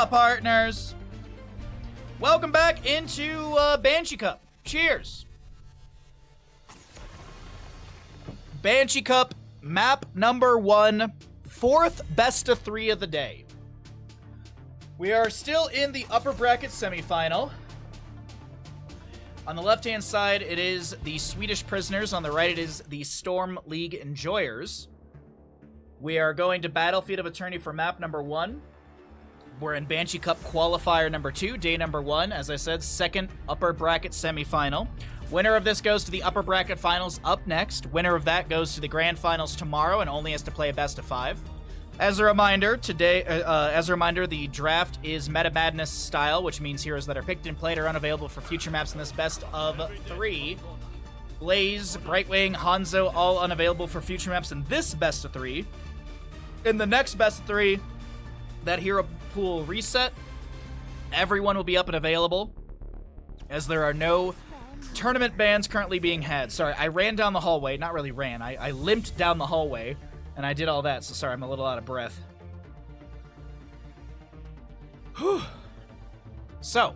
Hola, partners! Welcome back into Banshee Cup. Cheers! Banshee Cup, map number 1, 4th best of 3 of the day. We are still in the upper bracket semifinal. On the left-hand side, it is the Swedish Prisoners. On the right, it is the Storm League Enjoyers. We are going to Battlefield of Eternity for map number 1. We're in Banshee Cup Qualifier number 2, day number 1. As I said, second upper bracket semifinal. Winner of this goes to the upper bracket finals up next. Winner of that goes to the grand finals tomorrow and only has to play a best of 5. As a reminder, the draft is Meta Madness style, which means heroes that are picked and played are unavailable for future maps in this best of 3. Blaze, Brightwing, Hanzo, all unavailable for future maps in this best of 3. In the next best of 3, that hero pool reset. Everyone will be up and available, as there are no tournament bans currently being had. Sorry, I ran down the hallway. Not really ran. I limped down the hallway, and I did all that, so sorry, I'm a little out of breath. Whew. So,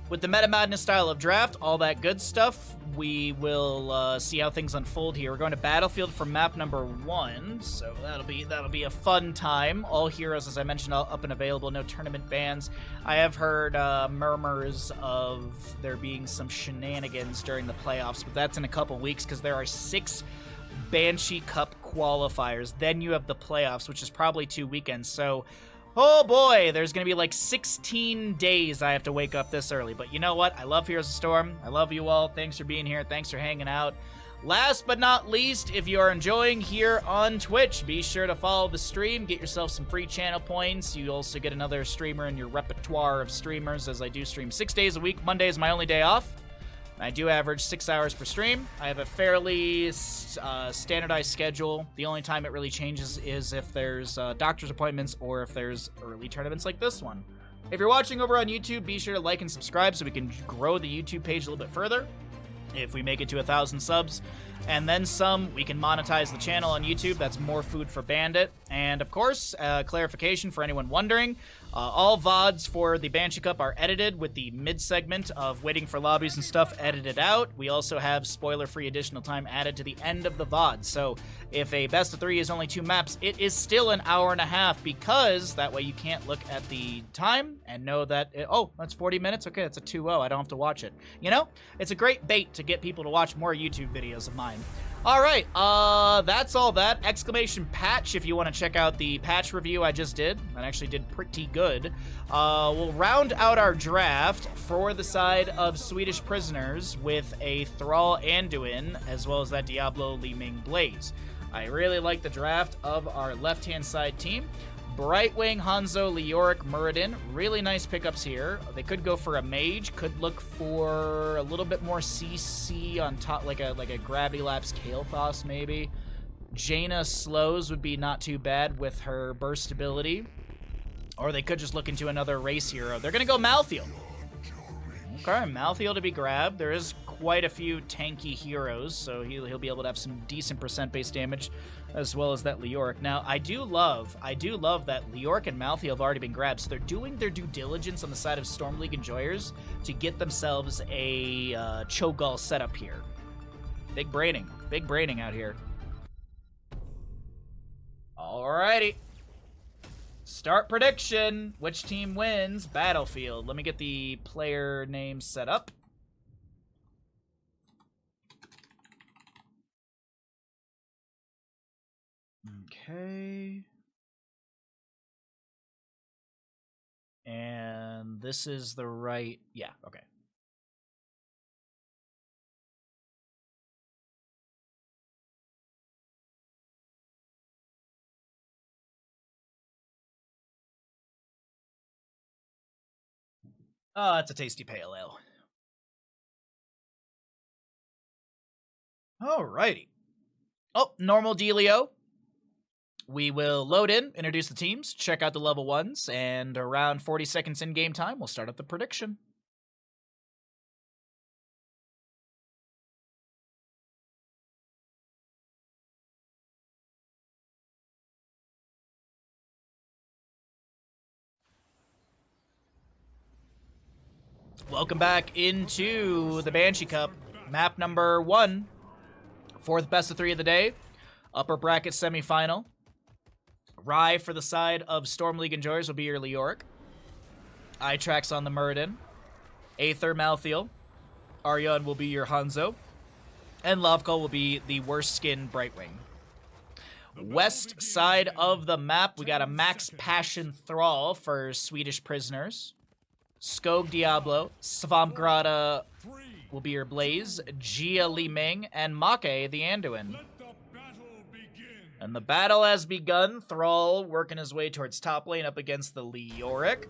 with the Meta Madness style of draft, all that good stuff, we will see how things unfold here. We're going to Battlefield for map number 1, so that'll be a fun time. All heroes, as I mentioned, up and available. No tournament bans. I have heard murmurs of there being some shenanigans during the playoffs, but that's in a couple weeks because there are 6 Banshee Cup qualifiers. Then you have the playoffs, which is probably 2 weekends. So, oh boy, there's going to be like 16 days I have to wake up this early. But you know what? I love Heroes of Storm. I love you all. Thanks for being here. Thanks for hanging out. Last but not least, if you are enjoying here on Twitch, be sure to follow the stream. Get yourself some free channel points. You also get another streamer in your repertoire of streamers, as I do stream 6 days a week. Monday is my only day off. I do average 6 hours per stream. I have a fairly standardized schedule. The only time it really changes is if there's doctor's appointments or if there's early tournaments like this one. If you're watching over on YouTube, be sure to like and subscribe so we can grow the YouTube page a little bit further. If we make it to 1,000 subs and then some, we can monetize the channel on YouTube. That's more food for Bandit. And of course, clarification for anyone wondering, all VODs for the Banshee Cup are edited with the mid-segment of waiting for lobbies and stuff edited out. We also have spoiler-free additional time added to the end of the VOD. So if a best of 3 is only 2 maps, it is still an hour and a half because that way you can't look at the time and know that, oh, that's 40 minutes? Okay, that's a 2-0. I don't have to watch it. You know, it's a great bait to get people to watch more YouTube videos of mine. All right, that's all that. Exclamation patch if you want to check out the patch review I just did. That actually did pretty good. We'll round out our draft for the side of Swedish Prisoners with a Thrall Anduin, as well as that Diablo Li Ming Blaze. I really like the draft of our left-hand side team. Brightwing, Hanzo, Leoric, Muradin. Really nice pickups here. They could go for a mage. Could look for a little bit more CC on top, like a Gravity Lapse Kael'thas maybe. Jaina slows would be not too bad with her burst ability. Or they could just look into another race hero. They're going to go Malthael. Okay, Malthael to be grabbed. There is quite a few tanky heroes, so he'll be able to have some decent percent base damage, as well as that Leoric. Now, I do love that Leoric and Malthael have already been grabbed, so they're doing their due diligence on the side of Storm League Enjoyers to get themselves a Cho'Gall setup here. Big braining out here. Alrighty. Start prediction. Which team wins? Battlefield. Let me get the player name set up. Okay. And this is the right... Yeah, okay. Oh, it's a tasty pale ale. Alrighty. Oh, normal dealio. We will load in, introduce the teams, check out the level 1s, and around 40 seconds in game time, we'll start up the prediction. Welcome back into the Banshee Cup. Map number 1. 4th best of 3 of the day. Upper bracket semifinal. Rye for the side of Storm League Enjoyers will be your Leoric. Itrax on the Muradin. Aether Malthael. Aryon will be your Hanzo. And Lovekull will be the worst skin Brightwing. West side of the map, we got a Max Passion Thrall for Swedish prisoners. Skog Diablo, Svamgrada will be your Blaze, Gia Li Ming, and Make the Anduin. And the battle has begun. Thrall working his way towards top lane up against the Leoric.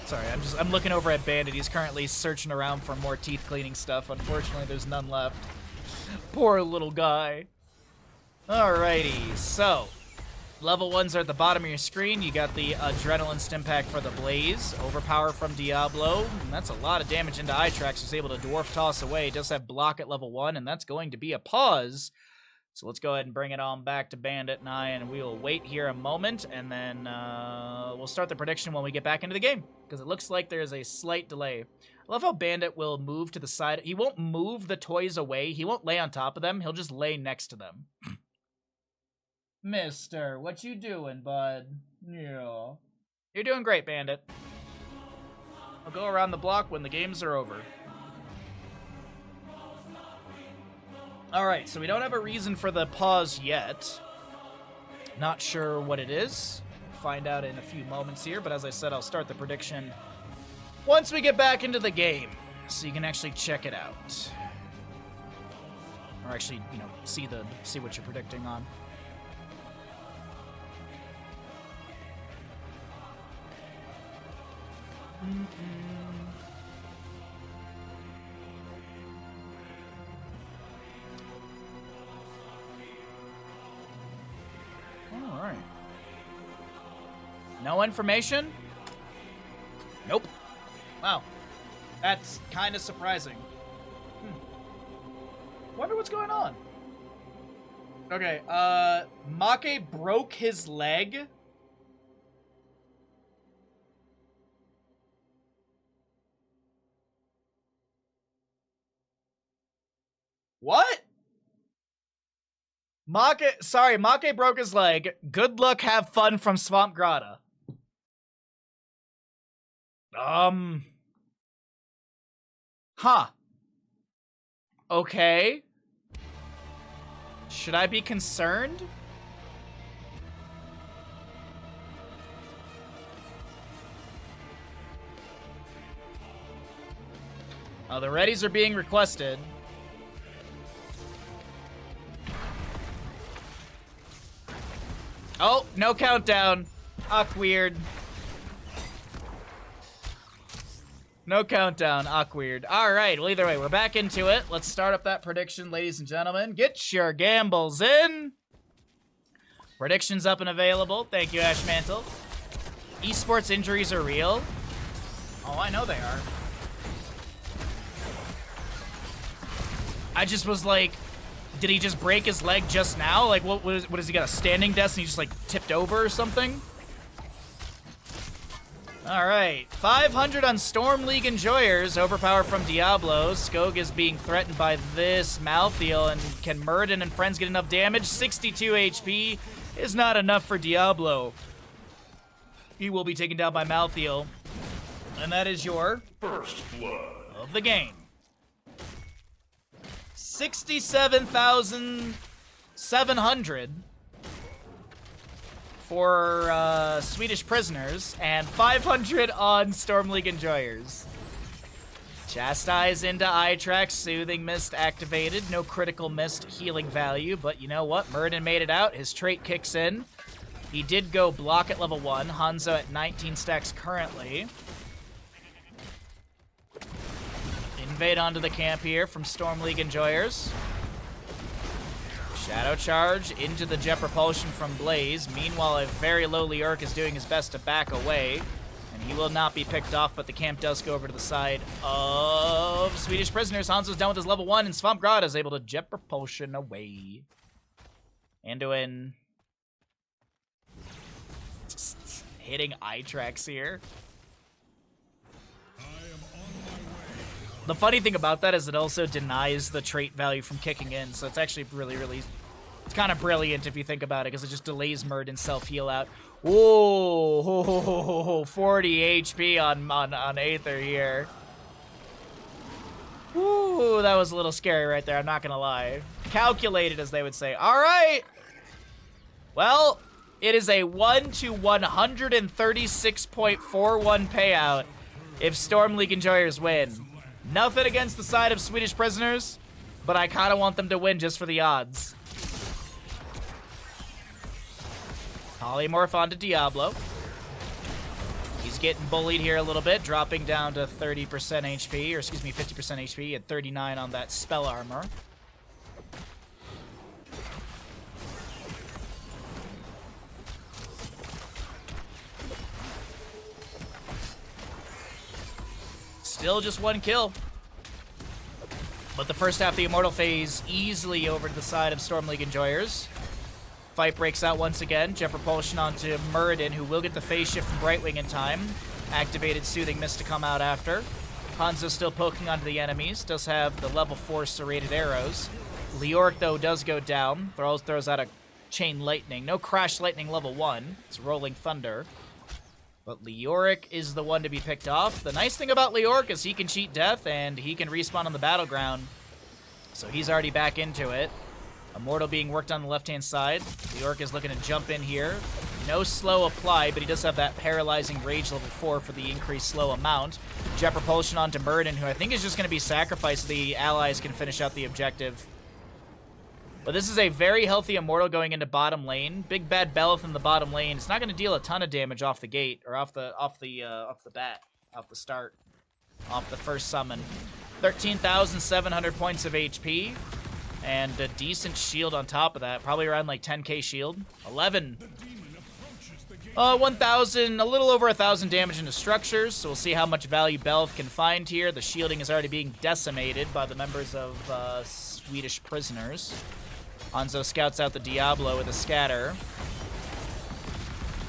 Sorry, I'm looking over at Bandit. He's currently searching around for more teeth cleaning stuff. Unfortunately, there's none left. Poor little guy. Alrighty, so level 1s are at the bottom of your screen. You got the Adrenaline Stim Pack for the Blaze. Overpower from Diablo. And that's a lot of damage into Itrax. He's able to Dwarf Toss away. He does have block at level 1, and that's going to be a pause. So let's go ahead and bring it on back to Bandit and I, and we will wait here a moment, and then we'll start the prediction when we get back into the game, because it looks like there's a slight delay. I love how Bandit will move to the side. He won't move the toys away. He won't lay on top of them. He'll just lay next to them. Mister, what you doing, bud? Yeah. You're doing great, Bandit. I'll go around the block when the games are over. Alright, so we don't have a reason for the pause yet. Not sure what it is. Find out in a few moments here, but as I said, I'll start the prediction once we get back into the game, so you can actually check it out. Or actually, you know, see what you're predicting on. Alright. No information? Nope. Wow. That's kind of surprising. Wonder what's going on. Okay, Make broke his leg. What? Make broke his leg. Good luck, have fun from Swamp Grotto. Huh. Okay. Should I be concerned? Oh, the readies are being requested. Oh, no countdown. Awkward. No countdown. Awkward. All right. Well, either way, we're back into it. Let's start up that prediction, ladies and gentlemen. Get your gambles in. Predictions up and available. Thank you, Ash Mantle. Esports injuries are real. Oh, I know they are. I just was like, did he just break his leg just now? Like, what is he got, a standing desk and he just, like, tipped over or something? Alright, 500 on Storm League Enjoyers, overpower from Diablo. Skog is being threatened by this Malthael, and can Muradin and friends get enough damage? 62 HP is not enough for Diablo. He will be taken down by Malthael. And that is your first blood of the game. 67,700 for Swedish prisoners, and 500 on Storm League Enjoyers. Chastise into Itrax, Soothing Mist activated. No critical mist healing value, but you know what? Muradin made it out. His trait kicks in. He did go block at level 1. Hanzo at 19 stacks currently. Invade onto the camp here from Storm League Enjoyers. Shadow Charge into the Jet Propulsion from Blaze. Meanwhile, a very low Leoric is doing his best to back away. And he will not be picked off, but the camp does go over to the side of Swedish prisoners. Hanzo's done with his level 1, and Swamp Grotto is able to Jet Propulsion away. Anduin. hitting eye tracks here. The funny thing about that is it also denies the trait value from kicking in, so it's actually really, really... It's kind of brilliant if you think about it, because it just delays Murden's self-heal out. Whoa! 40 HP on Aether here. Ooh, that was a little scary right there, I'm not gonna lie. Calculated, as they would say. Alright! Well, it is a 1 to 136.41 payout if Storm League Enjoyers win. Nothing against the side of Swedish prisoners, but I kind of want them to win just for the odds. Polymorph onto Diablo. He's getting bullied here a little bit, dropping down to 30% HP, or excuse me, 50% HP at 39 on that spell armor. Still just one kill. But the first half of the Immortal phase easily over to the side of Storm League Enjoyers. Fight breaks out once again. Jet Propulsion onto Muradin, who will get the phase shift from Brightwing in time. Activated Soothing Mist to come out after. Hanzo still poking onto the enemies. Does have the level 4 serrated arrows. Leoric, though, does go down. Throws out a Chain Lightning. No Crash Lightning level 1. It's Rolling Thunder. But Leoric is the one to be picked off. The nice thing about Leoric is he can cheat death, and he can respawn on the battleground. So he's already back into it. Immortal being worked on the left-hand side. Leoric is looking to jump in here. No slow apply, but he does have that Paralyzing Rage level 4 for the increased slow amount. Jet Propulsion onto Murden, who I think is just going to be sacrificed so the allies can finish out the objective. But this is a very healthy Immortal going into bottom lane. Big Bad Belith in the bottom lane. It's not going to deal a ton of damage off the gate, or off the start, off the first summon. 13,700 points of HP, and a decent shield on top of that. Probably around like 10k shield. 1,000, a little over 1,000 damage into structures. So we'll see how much value Belith can find here. The shielding is already being decimated by the members of Swedish prisoners. Hanzo scouts out the Diablo with a scatter.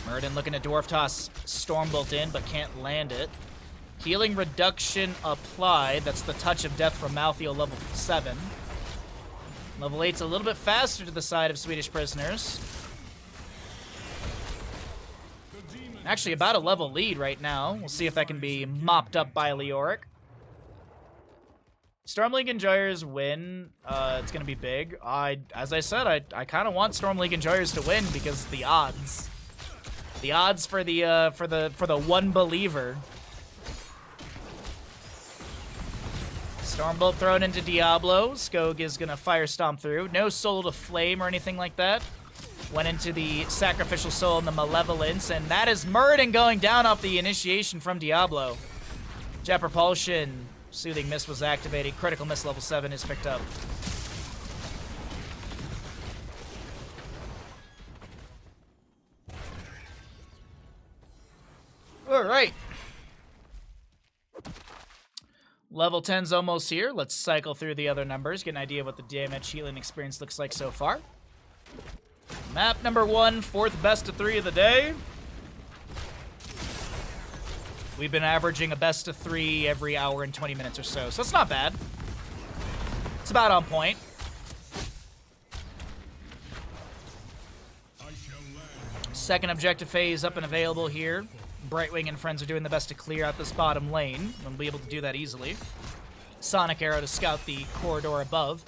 Murden looking to Dwarf Toss Stormbolt in, but can't land it. Healing reduction applied. That's the Touch of Death from Malthael level 7. Level 8's a little bit faster to the side of Swedish prisoners. Actually, about a level lead right now. We'll see if that can be mopped up by Leoric. Storm League Enjoyers win. It's gonna be big. As I said, I kind of want Storm League Enjoyers to win because the odds. The odds for the one believer. Stormbolt thrown into Diablo. Skog is gonna fire stomp through. No Soul to Flame or anything like that. Went into the Sacrificial Soul and the Malevolence, and that is Muradin going down off the initiation from Diablo. Jet Propulsion. Soothing Mist was activated. Critical Mist level 7 is picked up. Alright. Level 10's almost here. Let's cycle through the other numbers, get an idea of what the damage healing experience looks like so far. Map number 1, 4th best of 3 of the day. We've been averaging a best of 3 every hour and 20 minutes or so, so it's not bad. It's about on point. Second objective phase up and available here. Brightwing and friends are doing the best to clear out this bottom lane. We'll be able to do that easily. Sonic Arrow to scout the corridor above.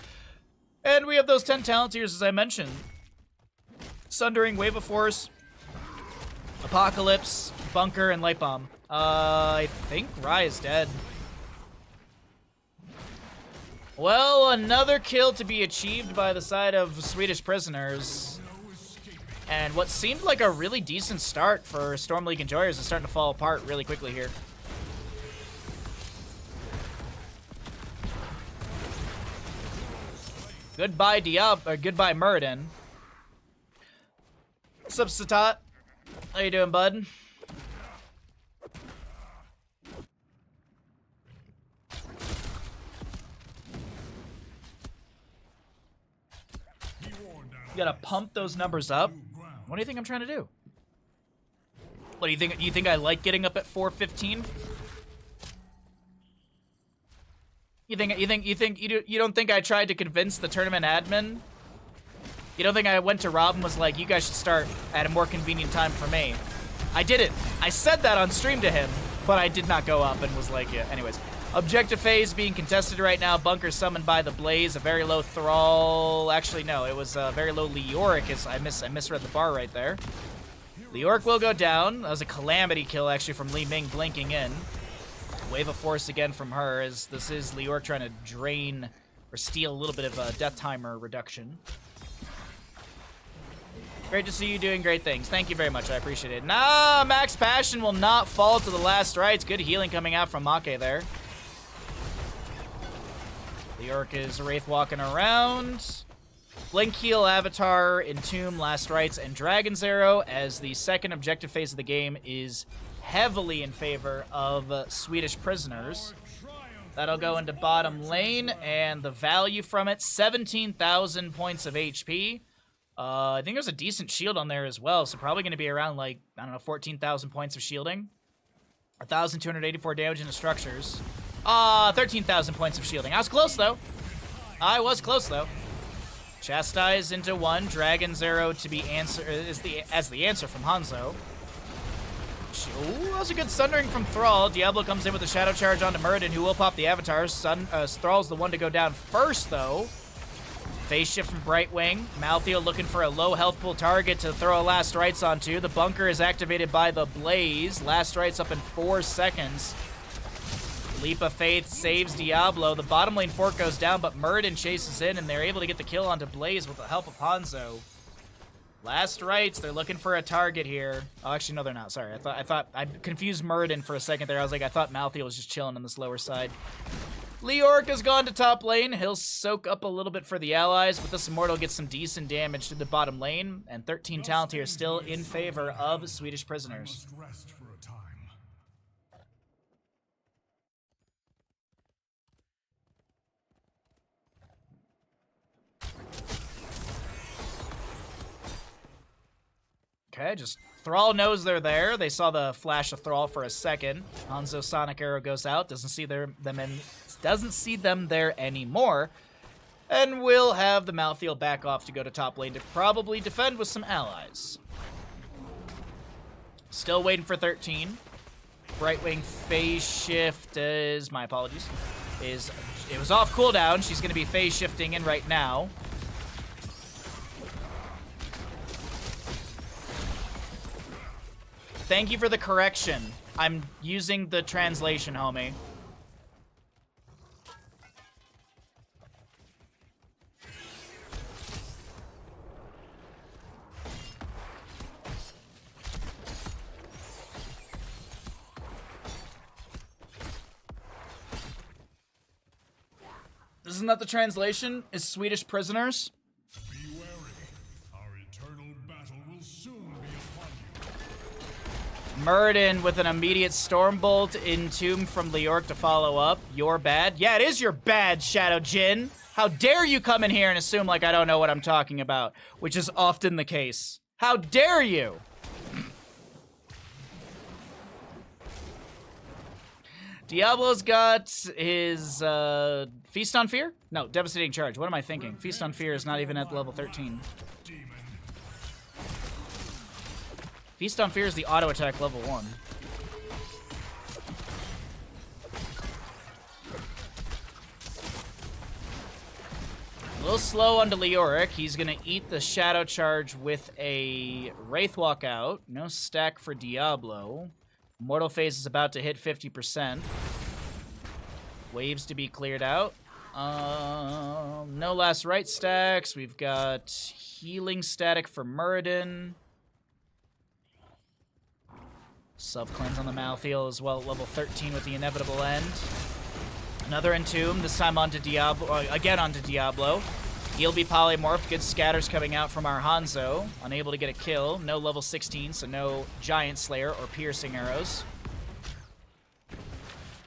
And we have those 10 talent tiers, as I mentioned. Sundering, Wave of Force, Apocalypse, Bunker, and Light Bomb. I think Rai is dead. Well, another kill to be achieved by the side of Swedish prisoners. And what seemed like a really decent start for Storm League Enjoyers is starting to fall apart really quickly here. Goodbye goodbye Muradin. What's up, Satat? How you doing, bud? You gotta pump those numbers up. What do you think I'm trying to do? What do you think? You think I like getting up at 4:15? You don't think I tried to convince the tournament admin? You don't think I went to Rob and was like, you guys should start at a more convenient time for me? I didn't. I said that on stream to him, but I did not go up and was like, yeah. Anyways, objective phase being contested right now. Bunker summoned by the Blaze. A very low Thrall. Actually, no, it was a very low Leoric. I misread the bar right there. Leoric will go down. That was a calamity kill actually from Li Ming blinking in. Wave of Force again from her, as this is Leoric trying to drain or steal a little bit of a death timer reduction. Great to see you doing great things. Thank you very much. I appreciate it. Nah, Max Passion will not fall to the last rites. Good healing coming out from Make there. Leoric is Wraith walking around. Blink Heal, Avatar, Entomb, Last Rites, and Dragon's Arrow as the second objective phase of the game is heavily in favor of Swedish prisoners. That'll go into bottom lane, and the value from it, 17,000 points of HP. I think there's a decent shield on there as well, so probably going to be around, like, I don't know, 14,000 points of shielding. 1,284 damage into structures. 13,000 points of shielding. I was close, though. I was close, though. Chastise into one. Dragon's Arrow to be as the answer from Hanzo. Ooh, that was a good Sundering from Thrall. Diablo comes in with a Shadow Charge onto Muradin, who will pop the Avatar. Thrall's the one to go down first, though. Phase shift from Brightwing. Malthael looking for a low health pool target to throw a Last Rites onto. The bunker is activated by the Blaze. Last Rites up in 4 seconds. Leap of Faith saves Diablo. The bottom lane fork goes down, but Muradin chases in, and they're able to get the kill onto Blaze with the help of Hanzo. Last Rites, they're looking for a target here. Oh, actually, no, they're not. Sorry, I confused Muradin for a second there. I was like, I thought Malthael was just chilling on this lower side. Leoric has gone to top lane. He'll soak up a little bit for the allies, but this Immortal gets some decent damage to the bottom lane, and 13 talent here still in favor of Swedish prisoners. Okay, just Thrall knows they're there. They saw the flash of Thrall for a second. Hanzo Sonic Arrow goes out. Doesn't see them there anymore. And we'll have the Malthael back off to go to top lane to probably defend with some allies. Still waiting for 13. Brightwing phase shift is, my apologies, it was off cooldown. She's going to be phase shifting in right now. Thank you for the correction. I'm using the translation, homie. Isn't that the translation? Is Swedish prisoners? Be wary. Our eternal battle will soon be upon you. Muradin with an immediate Stormbolt Entomb from Leoric to follow up. You're bad. Yeah, it is your bad, Shadow Jin. How dare you come in here and assume like I don't know what I'm talking about, which is often the case. How dare you? Diablo's got his Feast on Fear? No, Devastating Charge. What am I thinking? Feast on Fear is not even at level 13. Feast on Fear is the auto attack level 1. A little slow onto Leoric. He's gonna eat the Shadow Charge with a Wraith Walk out. No stack for Diablo. Mortal Phase is about to hit 50%. Waves to be cleared out. No Last Right stacks. We've got Healing Static for Muradin. Self-cleanse on the Malthael as well at level 13 with the inevitable end. Another Entomb, this time onto Diablo, again onto Diablo. He'll be polymorphed. Good scatters coming out from our Hanzo. Unable to get a kill. No level 16, so no Giant Slayer or Piercing Arrows.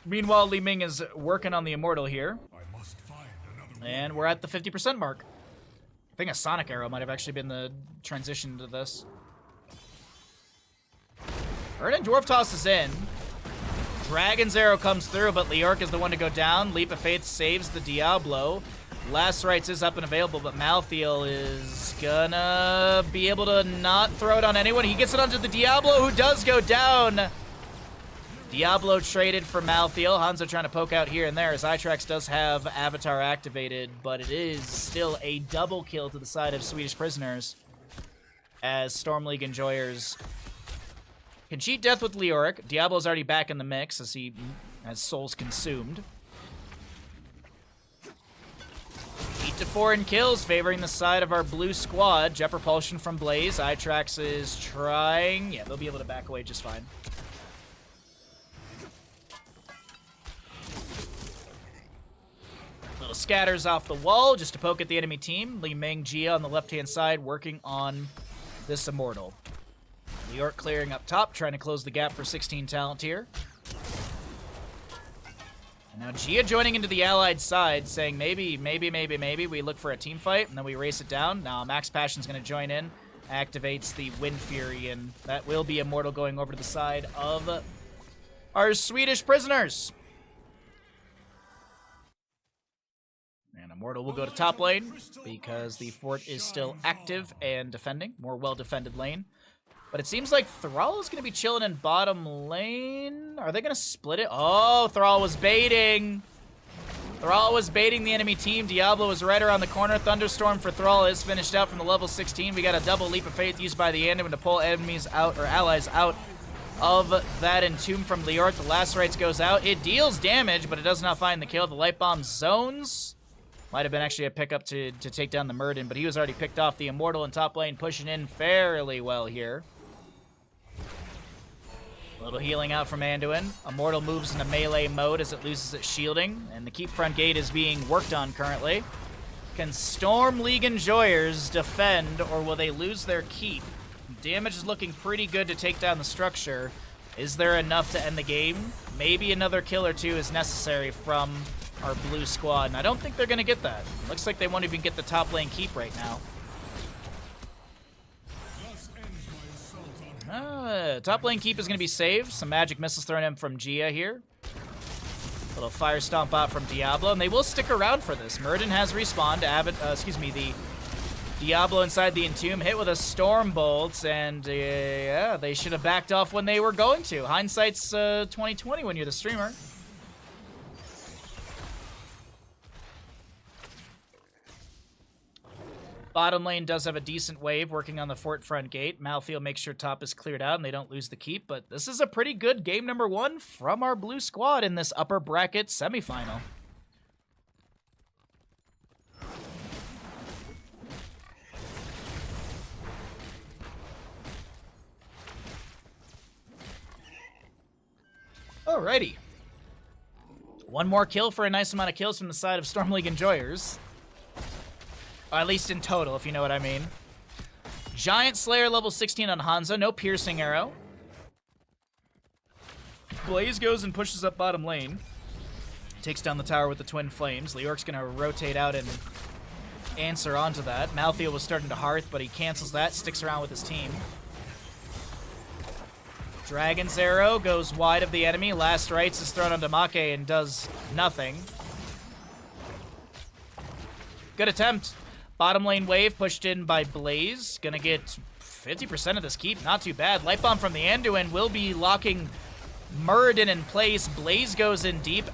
Meanwhile, Li Ming is working on the Immortal here. I must find another And we're at the 50% mark. I think a Sonic Arrow might have actually been the transition to this. Verdant Dwarf Toss is in. Dragon's Arrow comes through, but Leoric is the one to go down. Leap of Faith saves the Diablo. Last Rites is up and available, but Malthael is gonna be able to not throw it on anyone. He gets it onto the Diablo, who does go down. Diablo traded for Malthael. Hanzo trying to poke out here and there, as Itrax does have Avatar activated, but it is still a double kill to the side of Swedish Prisoners, as Storm League Enjoyers can cheat death with Leoric. Diablo's already back in the mix, as he has souls consumed. 8 to 4 in kills, favoring the side of our blue squad. Jet Propulsion from Blaze. Itrax is trying. Yeah, they'll be able to back away just fine. Little scatters off the wall just to poke at the enemy team. Li Ming, Jia on the left-hand side working on this Immortal. Leoric clearing up top, trying to close the gap for 16 talent here. And now Jia joining into the allied side, saying maybe we look for a team fight, and then we race it down. Now Max Passion's going to join in, activates the Wind Fury, and that will be Immortal going over to the side of our Swedish Prisoners. And Immortal will go to top lane, because the fort is still active and defending. More well-defended lane. But it seems like Thrall is going to be chilling in bottom lane. Are they going to split it? Oh, Thrall was baiting. Thrall was baiting the enemy team. Diablo was right around the corner. Thunderstorm for Thrall is finished out from the level 16. We got a double Leap of Faith used by the Anduin to pull enemies out, or allies out of that Entomb from Leoric. The Last Rites goes out. It deals damage, but it does not find the kill. The Light Bomb zones. Might have been actually a pickup to take down the Murden, but he was already picked off. The Immortal in top lane pushing in fairly well here. A little healing out from Anduin. Immortal moves into melee mode as it loses its shielding, and the keep front gate is being worked on currently. Can Storm League Enjoyers defend, or will they lose their keep? Damage is looking pretty good to take down the structure. Is there enough to end the game? Maybe another kill or two is necessary from our blue squad, and I don't think they're going to get that. Looks like they won't even get the top lane keep right now. Top lane keep is going to be saved. Some magic missiles thrown in from Jia here. Little fire stomp out from Diablo, and they will stick around for this. Murden has respawned. The Diablo inside the Entomb hit with a Storm Bolt, and yeah, they should have backed off when they were going to. Hindsight's 2020 when you're the streamer. Bottom lane does have a decent wave working on the fort front gate. Malthael makes sure top is cleared out and they don't lose the keep, but this is a pretty good game number 1 from our blue squad in this upper bracket semifinal. Alrighty. One more kill for a nice amount of kills from the side of Storm League Enjoyers. Or at least in total, if you know what I mean. Giant Slayer level 16 on Hanzo. No piercing arrow. Blaze goes and pushes up bottom lane. Takes down the tower with the Twin Flames. Leoric's going to rotate out and answer onto that. Malthael was starting to Hearth, but he cancels that. Sticks around with his team. Dragon's Arrow goes wide of the enemy. Last Rites is thrown onto Make and does nothing. Good attempt. Bottom lane wave pushed in by Blaze. Gonna get 50% of this keep. Not too bad. Light Bomb from the Anduin will be locking Muradin in place. Blaze goes in deep.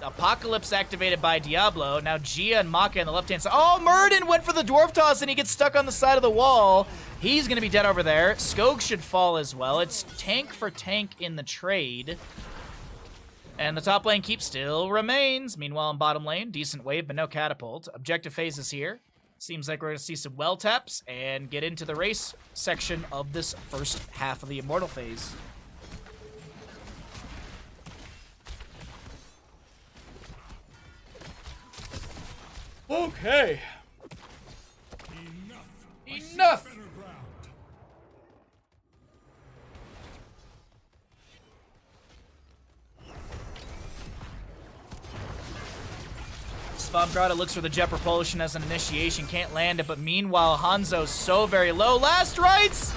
Apocalypse activated by Diablo. Now Jia and Maka on the left-hand side. Oh, Muradin went for the Dwarf Toss and he gets stuck on the side of the wall. He's gonna be dead over there. Skog should fall as well. It's tank for tank in the trade. And the top lane keep still remains. Meanwhile, in bottom lane, decent wave, but no catapult. Objective phase is here. Seems like we're going to see some well taps and get into the race section of this first half of the Immortal phase. Okay. Enough! Svamdrada looks for the Jet Propulsion as an initiation, can't land it, but meanwhile, Hanzo's so very low. Last Rites!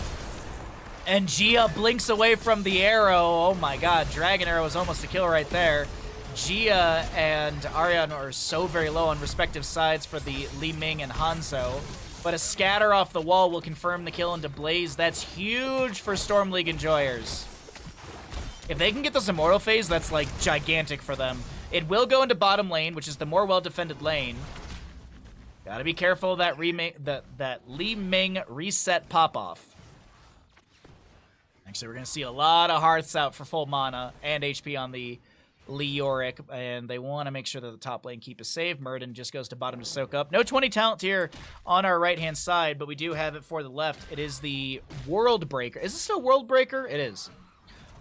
And Gia blinks away from the arrow. Oh my god, Dragon Arrow is almost a kill right there. Gia and Ariane are so very low on respective sides for the Li Ming and Hanzo. But a scatter off the wall will confirm the kill into Blaze. That's huge for Storm League enjoyers. If they can get this Immortal phase, that's like gigantic for them. It will go into bottom lane, which is the more well-defended lane. Gotta be careful of that Li Ming reset pop-off. Actually, we're gonna see a lot of hearths out for full mana and HP on the Leoric, and they want to make sure that the top lane keep is safe. Murden just goes to bottom to soak up. No 20 talent here on our right-hand side, but we do have it for the left. It is the World Breaker. Is it still World Breaker? It is.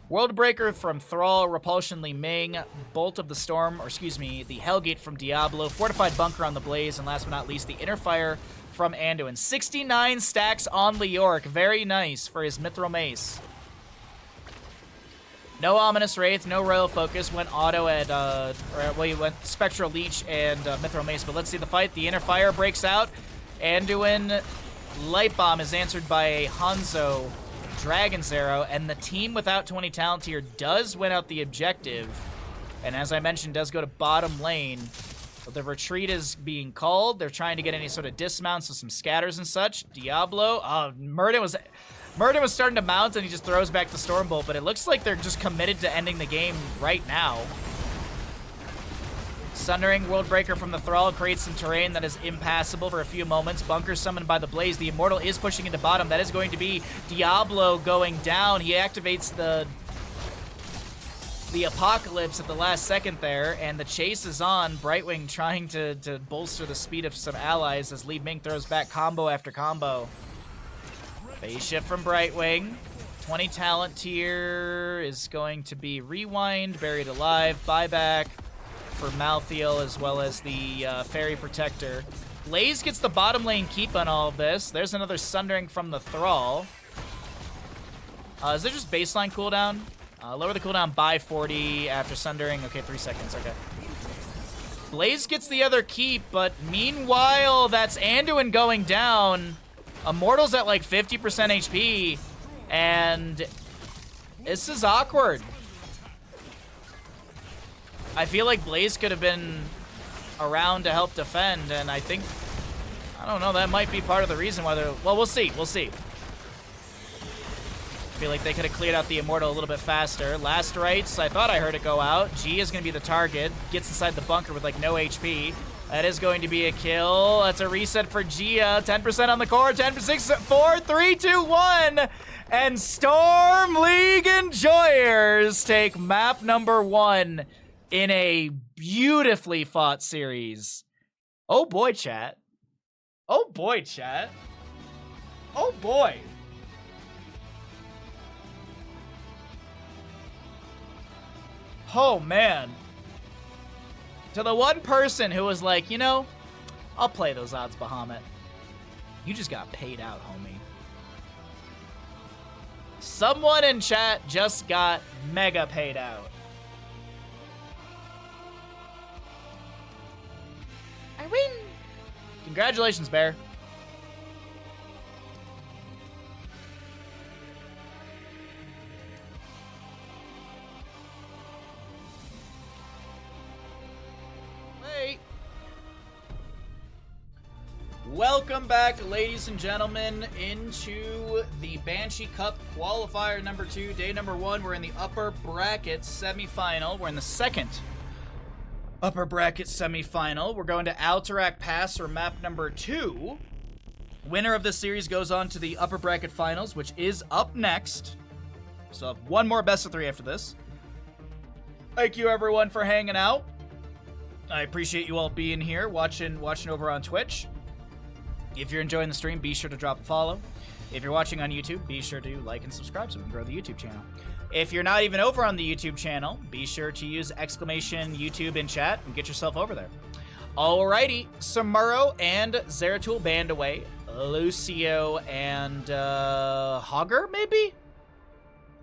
World Breaker from Thrall, Repulsion Li Ming, Bolt of the Storm, or excuse me, the Hellgate from Diablo, Fortified Bunker on the Blaze, and last but not least, the Inner Fire from Anduin. 69 stacks on Leoric. Very nice for his Mithril Mace. No Ominous Wraith, no Royal Focus, went auto at, well, he went Spectral Leech and Mithril Mace, but let's see the fight. The Inner Fire breaks out. Anduin Light Bomb is answered by a Hanzo Dragon's Arrow, and the team without 20 talent here does win out the objective, and as I mentioned, does go to bottom lane. But the retreat is being called. They're trying to get any sort of dismounts with some scatters and such. Diablo, Murden was starting to mount, and he just throws back the Stormbolt, but it looks like they're just committed to ending the game right now. Sundering Worldbreaker from the Thrall creates some terrain that is impassable for a few moments. Bunker summoned by the Blaze. The Immortal is pushing into bottom. That is going to be Diablo going down. He activates the Apocalypse at the last second there, and the chase is on. Brightwing trying to bolster the speed of some allies as Li Ming throws back combo after combo. Phase shift from Brightwing. 20 talent tier is going to be Rewind, Buried Alive, Buyback for Malthael, as well as the Fairy Protector. Blaze gets the bottom lane keep on all of this. There's another Sundering from the Thrall. Is there just baseline cooldown? Lower the cooldown by 40 after Sundering. Okay, 3 seconds, okay. Blaze gets the other keep, but meanwhile, that's Anduin going down. Immortal's at like 50% HP, and this is awkward. I feel like Blaze could have been around to help defend, and I don't know, that might be part of the reason why they're, well, we'll see. I feel like they could have cleared out the Immortal a little bit faster. Last Rites, I thought I heard it go out. G is going to be the target. Gets inside the bunker with like no HP. That is going to be a kill. That's a reset for Gia. 10% on the core. 10 for 6, 4, 3, 2, 1. And Storm League enjoyers take map number 1 in a beautifully fought series. Oh boy, chat. Oh boy, chat. Oh boy. Oh man. To the one person who was like, you know, I'll play those odds, Bahamut. You just got paid out, homie. Someone in chat just got mega paid out. I win. Congratulations, Bear. Welcome back, ladies and gentlemen, into the Banshee Cup Qualifier number 2, day number 1. We're in the upper bracket semifinal. We're in the second upper bracket semifinal. We're going to Alterac Pass, or map number 2. Winner of this series goes on to the upper bracket finals, which is up next. So one more best of 3 after this. Thank you, everyone, for hanging out. I appreciate you all being here, watching over on Twitch. If you're enjoying the stream, be sure to drop a follow. If you're watching on YouTube, be sure to like and subscribe so we can grow the YouTube channel. If you're not even over on the YouTube channel, be sure to use exclamation YouTube in chat and get yourself over there. Alrighty, Samuro and Zeratul banned away. Lucio and Hogger, maybe?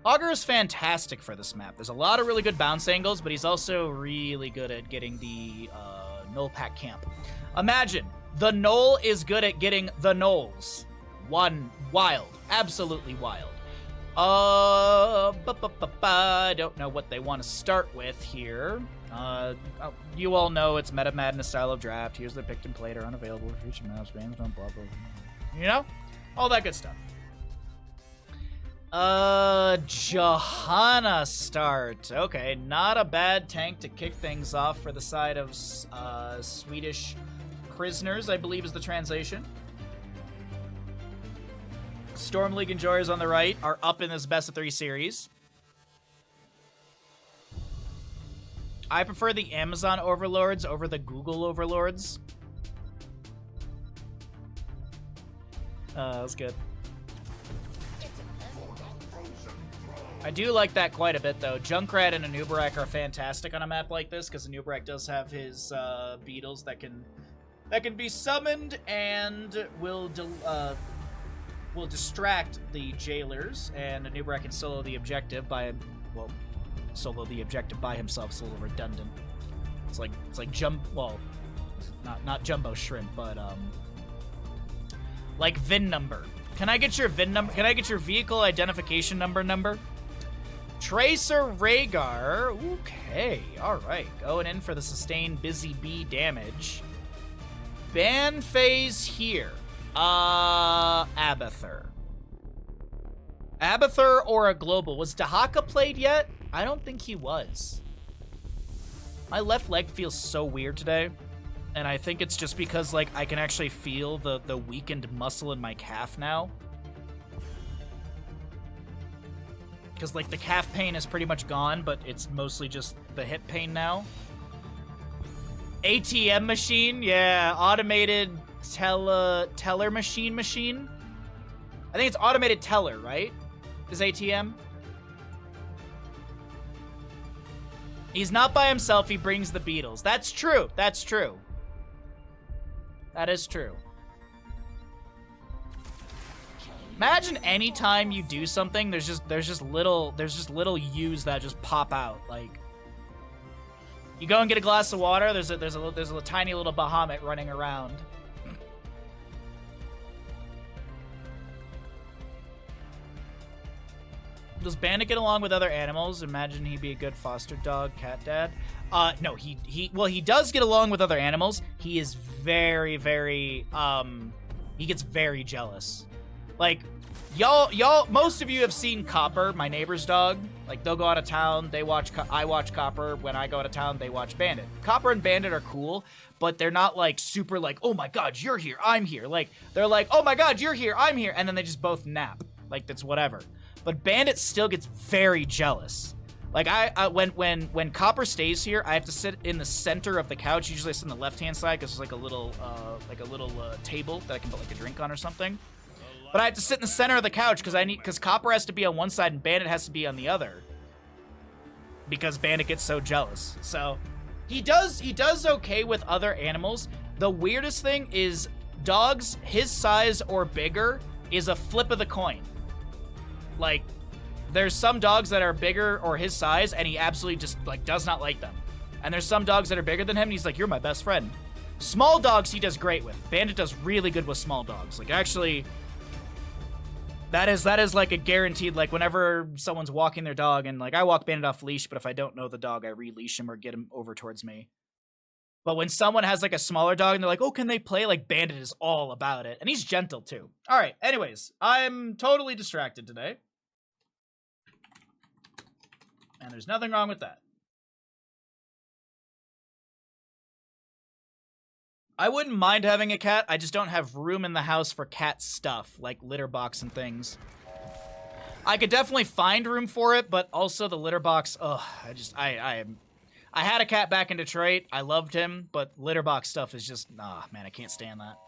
Hogger is fantastic for this map. There's a lot of really good bounce angles, but he's also really good at getting the null pack camp. Imagine the Knoll is good at getting the Knolls. Wild. Absolutely wild. I don't know what they want to start with here. You all know it's Meta Madness style of draft. Here's the picked and played are unavailable for future maps, games, blah, blah, blah. You know? All that good stuff. Johanna start. Okay, not a bad tank to kick things off for the side of Swedish prisoners, I believe is the translation. Storm League enjoyers on the right are up in this best of 3 series. I prefer the Amazon overlords over the Google overlords. That was good. I do like that quite a bit, though. Junkrat and Anubarak are fantastic on a map like this, because Anubarak does have his beetles that can be summoned and will distract the jailers, and Anubarak can solo the objective by, well, solo the objective by himself. It's a little redundant. It's like not Jumbo Shrimp, but like VIN number. Can I get your VIN number? Can I get your vehicle identification number? Tracer Rhaegar. Okay, all right. Going in for the sustained Busy Bee damage. Ban phase here. Abathur. Abathur or a global. Was Dahaka played yet? I don't think he was. My left leg feels so weird today. And I think it's just because, like, I can actually feel the weakened muscle in my calf now. Because, like, the calf pain is pretty much gone, but it's mostly just the hip pain now. ATM machine? Yeah, automated teller machine. I think it's automated teller, right? Is ATM? He's not by himself, he brings the beetles. That's true. That's true. That is true. Imagine any time you do something, there's just little U's that just pop out. Like, you go and get a glass of water, there's a tiny little Bahamut running around. Does Bandit get along with other animals? Imagine he'd be a good foster dog, cat dad. No, he does get along with other animals. He is very, very, he gets very jealous. Like, y'all, most of you have seen Copper, my neighbor's dog. Like, they'll go out of town, I watch Copper. When I go out of town, they watch Bandit. Copper and Bandit are cool, but they're not, like, super, like, oh my god, you're here, I'm here. Like, they're like, oh my god, you're here, I'm here, and then they just both nap. Like, that's whatever. But Bandit still gets very jealous. Like, when Copper stays here, I have to sit in the center of the couch. Usually I sit on the left-hand side, because there's, like, a little table that I can put, like, a drink on or something. But I have to sit in the center of the couch because Copper has to be on one side and Bandit has to be on the other. Because Bandit gets so jealous. So he does okay with other animals. The weirdest thing is dogs his size or bigger is a flip of the coin. Like, there's some dogs that are bigger or his size and he absolutely just, like, does not like them. And there's some dogs that are bigger than him and he's like, you're my best friend. Small dogs he does great with. Bandit does really good with small dogs. Like, actually, that is like a guaranteed, like, whenever someone's walking their dog, and, like, I walk Bandit off leash, but if I don't know the dog, I releash him or get him over towards me. But when someone has, like, a smaller dog and they're like, oh, can they play? Like, Bandit is all about it. And he's gentle, too. All right, anyways, I'm totally distracted today. And there's nothing wrong with that. I wouldn't mind having a cat. I just don't have room in the house for cat stuff, like litter box and things. I could definitely find room for it, but also the litter box, ugh, I had a cat back in Detroit. I loved him, but litter box stuff is just, man, I can't stand that.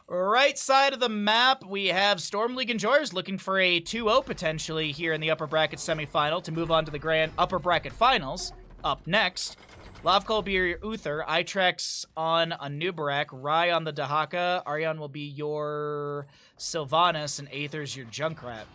Right side of the map, we have Storm League enjoyers looking for a 2-0 potentially here in the upper bracket semifinal to move on to the grand upper bracket finals. Up next, Lavkol will be your Uther, Itrex on Anubarak, Rai on the Dahaka, Aryan will be your Sylvanas, and Aether's your Junkrat.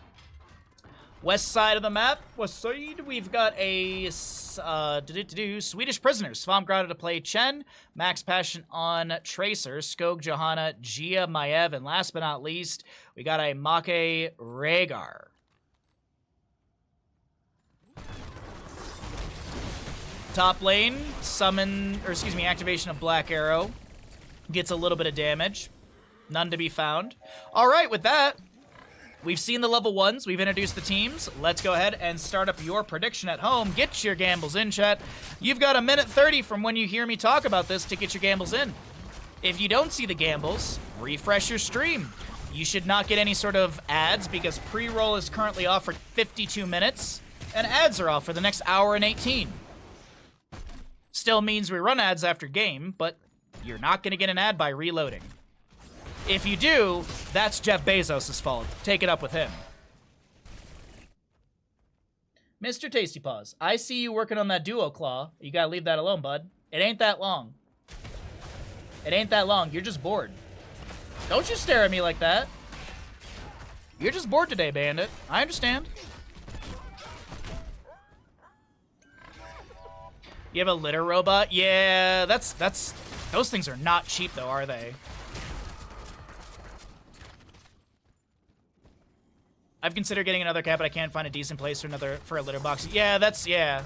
West side of the map, west side, we've got a Swedish prisoners. Svamgrada to play Chen, Max Passion on Tracer, Skog, Johanna, Gia, Maev, and last but not least, we got a Make Rhaegar. Top lane, activation of Black Arrow. Gets a little bit of damage. None to be found. All right, with that, we've seen the level 1s. We've introduced the teams. Let's go ahead and start up your prediction at home. Get your gambles in, chat. You've got 1:30 from when you hear me talk about this to get your gambles in. If you don't see the gambles, refresh your stream. You should not get any sort of ads because pre-roll is currently off for 52 minutes, and ads are off for the next hour and 18. Still means we run ads after game, but you're not going to get an ad by reloading. If you do, that's Jeff Bezos' fault. Take it up with him. Mr. Tasty Paws, I see you working on that duo claw. You gotta leave that alone, bud. It ain't that long. It ain't that long. You're just bored. Don't you stare at me like that. You're just bored today, Bandit. I understand. You have a litter robot? Yeah, that's those things are not cheap though, are they? I've considered getting another cat, but I can't find a decent place for a litter box. Yeah, yeah.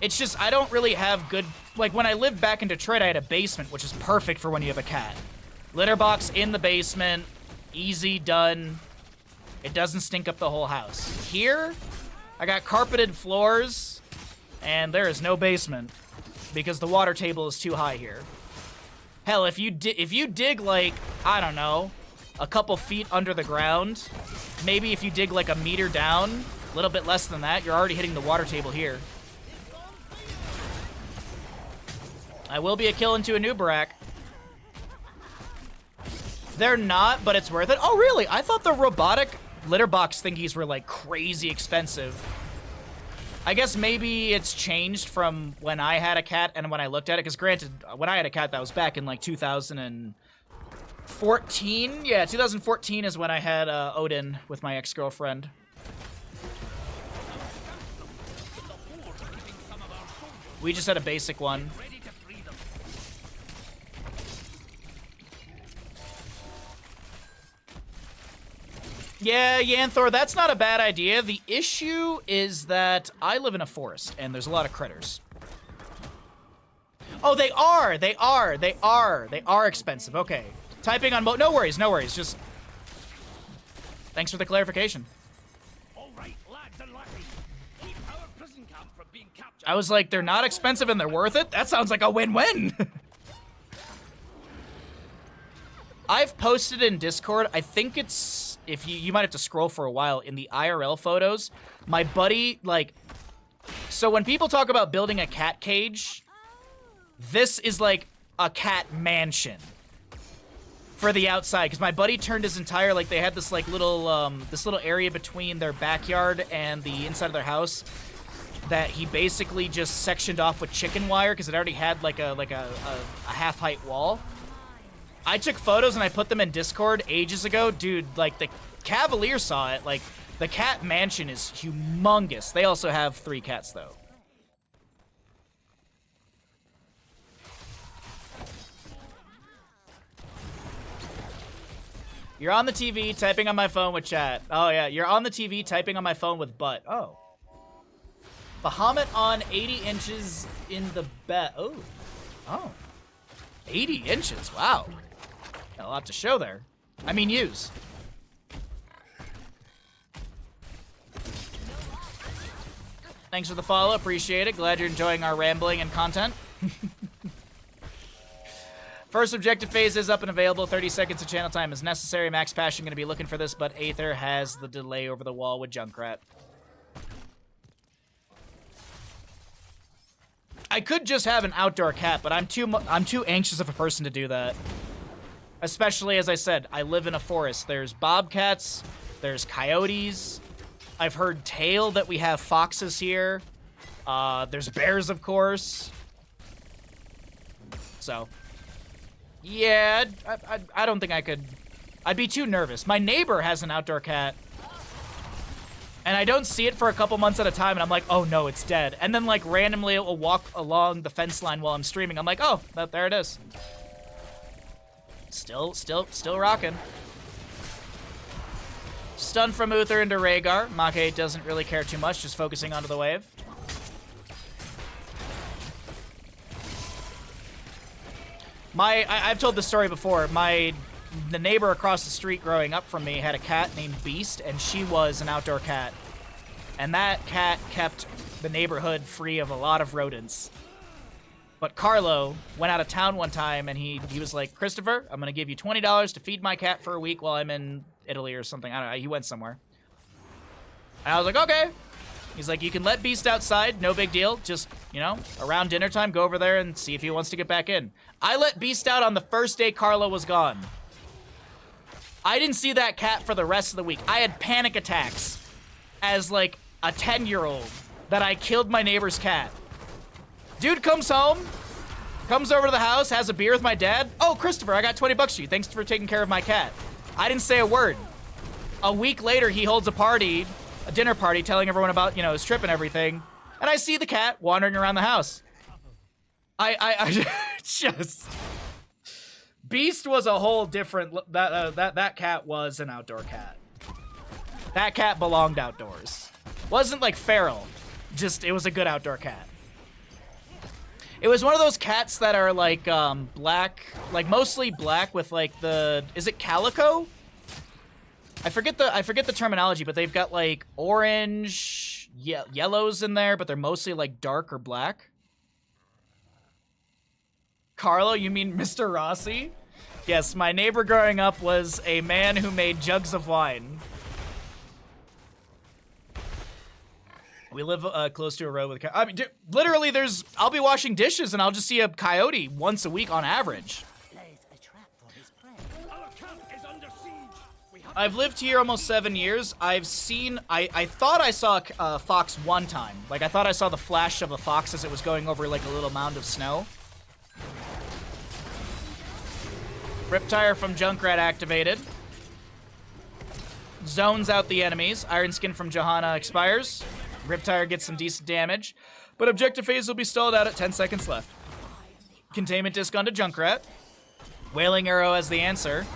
It's just I don't really have good, like when I lived back in Detroit, I had a basement, which is perfect for when you have a cat. Litter box in the basement, easy, done. It doesn't stink up the whole house. Here, I got carpeted floors. And there is no basement because the water table is too high here. Hell, if you dig like, I don't know, a couple feet under the ground, maybe if you dig like a meter down, a little bit less than that, you're already hitting the water table here. I will be a kill into a new Barak. They're not, but it's worth it. Oh, really? I thought the robotic litter box thingies were like crazy expensive. I guess maybe it's changed from when I had a cat and when I looked at it, because granted, when I had a cat, that was back in like 2014. Yeah, 2014 is when I had Odin with my ex-girlfriend. We just had a basic one. Yeah, Yanthor, that's not a bad idea. The issue is that I live in a forest, and there's a lot of critters. Oh, they are expensive. Okay. Typing on no worries, just... Thanks for the clarification. All right, lads and lasses, keep our prison camp from being captured. I was like, they're not expensive and they're worth it? That sounds like a win-win. I've posted in Discord, I think it's... If you might have to scroll for a while in the IRL photos. My buddy, like, so when people talk about building a cat cage, this is like a cat mansion for the outside. Because my buddy turned his entire, like, they had this like little area between their backyard and the inside of their house that he basically just sectioned off with chicken wire because it already had like a half-height wall. I took photos and I put them in Discord ages ago. Dude, like, the Cavalier saw it. Like, the cat mansion is humongous. They also have 3 cats, though. You're on the TV typing on my phone with chat. Oh, yeah. You're on the TV typing on my phone with butt. Oh. Bahamut on 80 inches in the bed. Oh. Oh. 80 inches. Wow. Got a lot to show there. I mean, use. Thanks for the follow. Appreciate it. Glad you're enjoying our rambling and content. First objective phase is up and available. 30 seconds of channel time is necessary. Max Passion going to be looking for this, but Aether has the delay over the wall with Junkrat. I could just have an outdoor cat, but I'm too anxious of a person to do that. Especially, as I said, I live in a forest. There's bobcats, there's coyotes. I've heard tale that we have foxes here. There's bears, of course. So, yeah, I don't think I could. I'd be too nervous. My neighbor has an outdoor cat. And I don't see it for a couple months at a time, and I'm like, oh no, it's dead. And then, like, randomly it will walk along the fence line while I'm streaming. I'm like, oh, there it is. Still rocking. Stun from Uther into Rhaegar. Mach 8 doesn't really care too much, just focusing onto the wave. I've told this story before. The neighbor across the street growing up from me had a cat named Beast, and she was an outdoor cat. And that cat kept the neighborhood free of a lot of rodents. But Carlo went out of town one time, and he was like, Christopher, I'm going to give you $20 to feed my cat for a week while I'm in Italy or something. I don't know. He went somewhere. And I was like, okay. He's like, you can let Beast outside. No big deal. Just, you know, around dinner time, go over there and see if he wants to get back in. I let Beast out on the first day Carlo was gone. I didn't see that cat for the rest of the week. I had panic attacks as, like, a 10-year-old that I killed my neighbor's cat. Dude comes home, comes over to the house, has a beer with my dad. Oh, Christopher, I got 20 bucks for you. Thanks for taking care of my cat. I didn't say a word. A week later, he holds a party, a dinner party, telling everyone about, you know, his trip and everything. And I see the cat wandering around the house. I just... Beast was a whole different... That cat was an outdoor cat. That cat belonged outdoors. Wasn't like feral. Just, it was a good outdoor cat. It was one of those cats that are like black, like mostly black with like the... Is it calico? I forget the terminology, but they've got like orange, yellows in there, but they're mostly like dark or black. Carlo, you mean Mr. Rossi? Yes, my neighbor growing up was a man who made jugs of wine. We live close to a road with I mean, literally, I'll be washing dishes and I'll just see a coyote once a week on average. I've lived here almost 7 years. I've seen, I thought I saw a fox one time. Like, I thought I saw the flash of a fox as it was going over like a little mound of snow. Riptire from Junkrat activated. Zones out the enemies. Iron Skin from Johanna expires. Riptire gets some decent damage. But objective phase will be stalled out at 10 seconds left. Containment disc onto Junkrat. Wailing Arrow as the answer.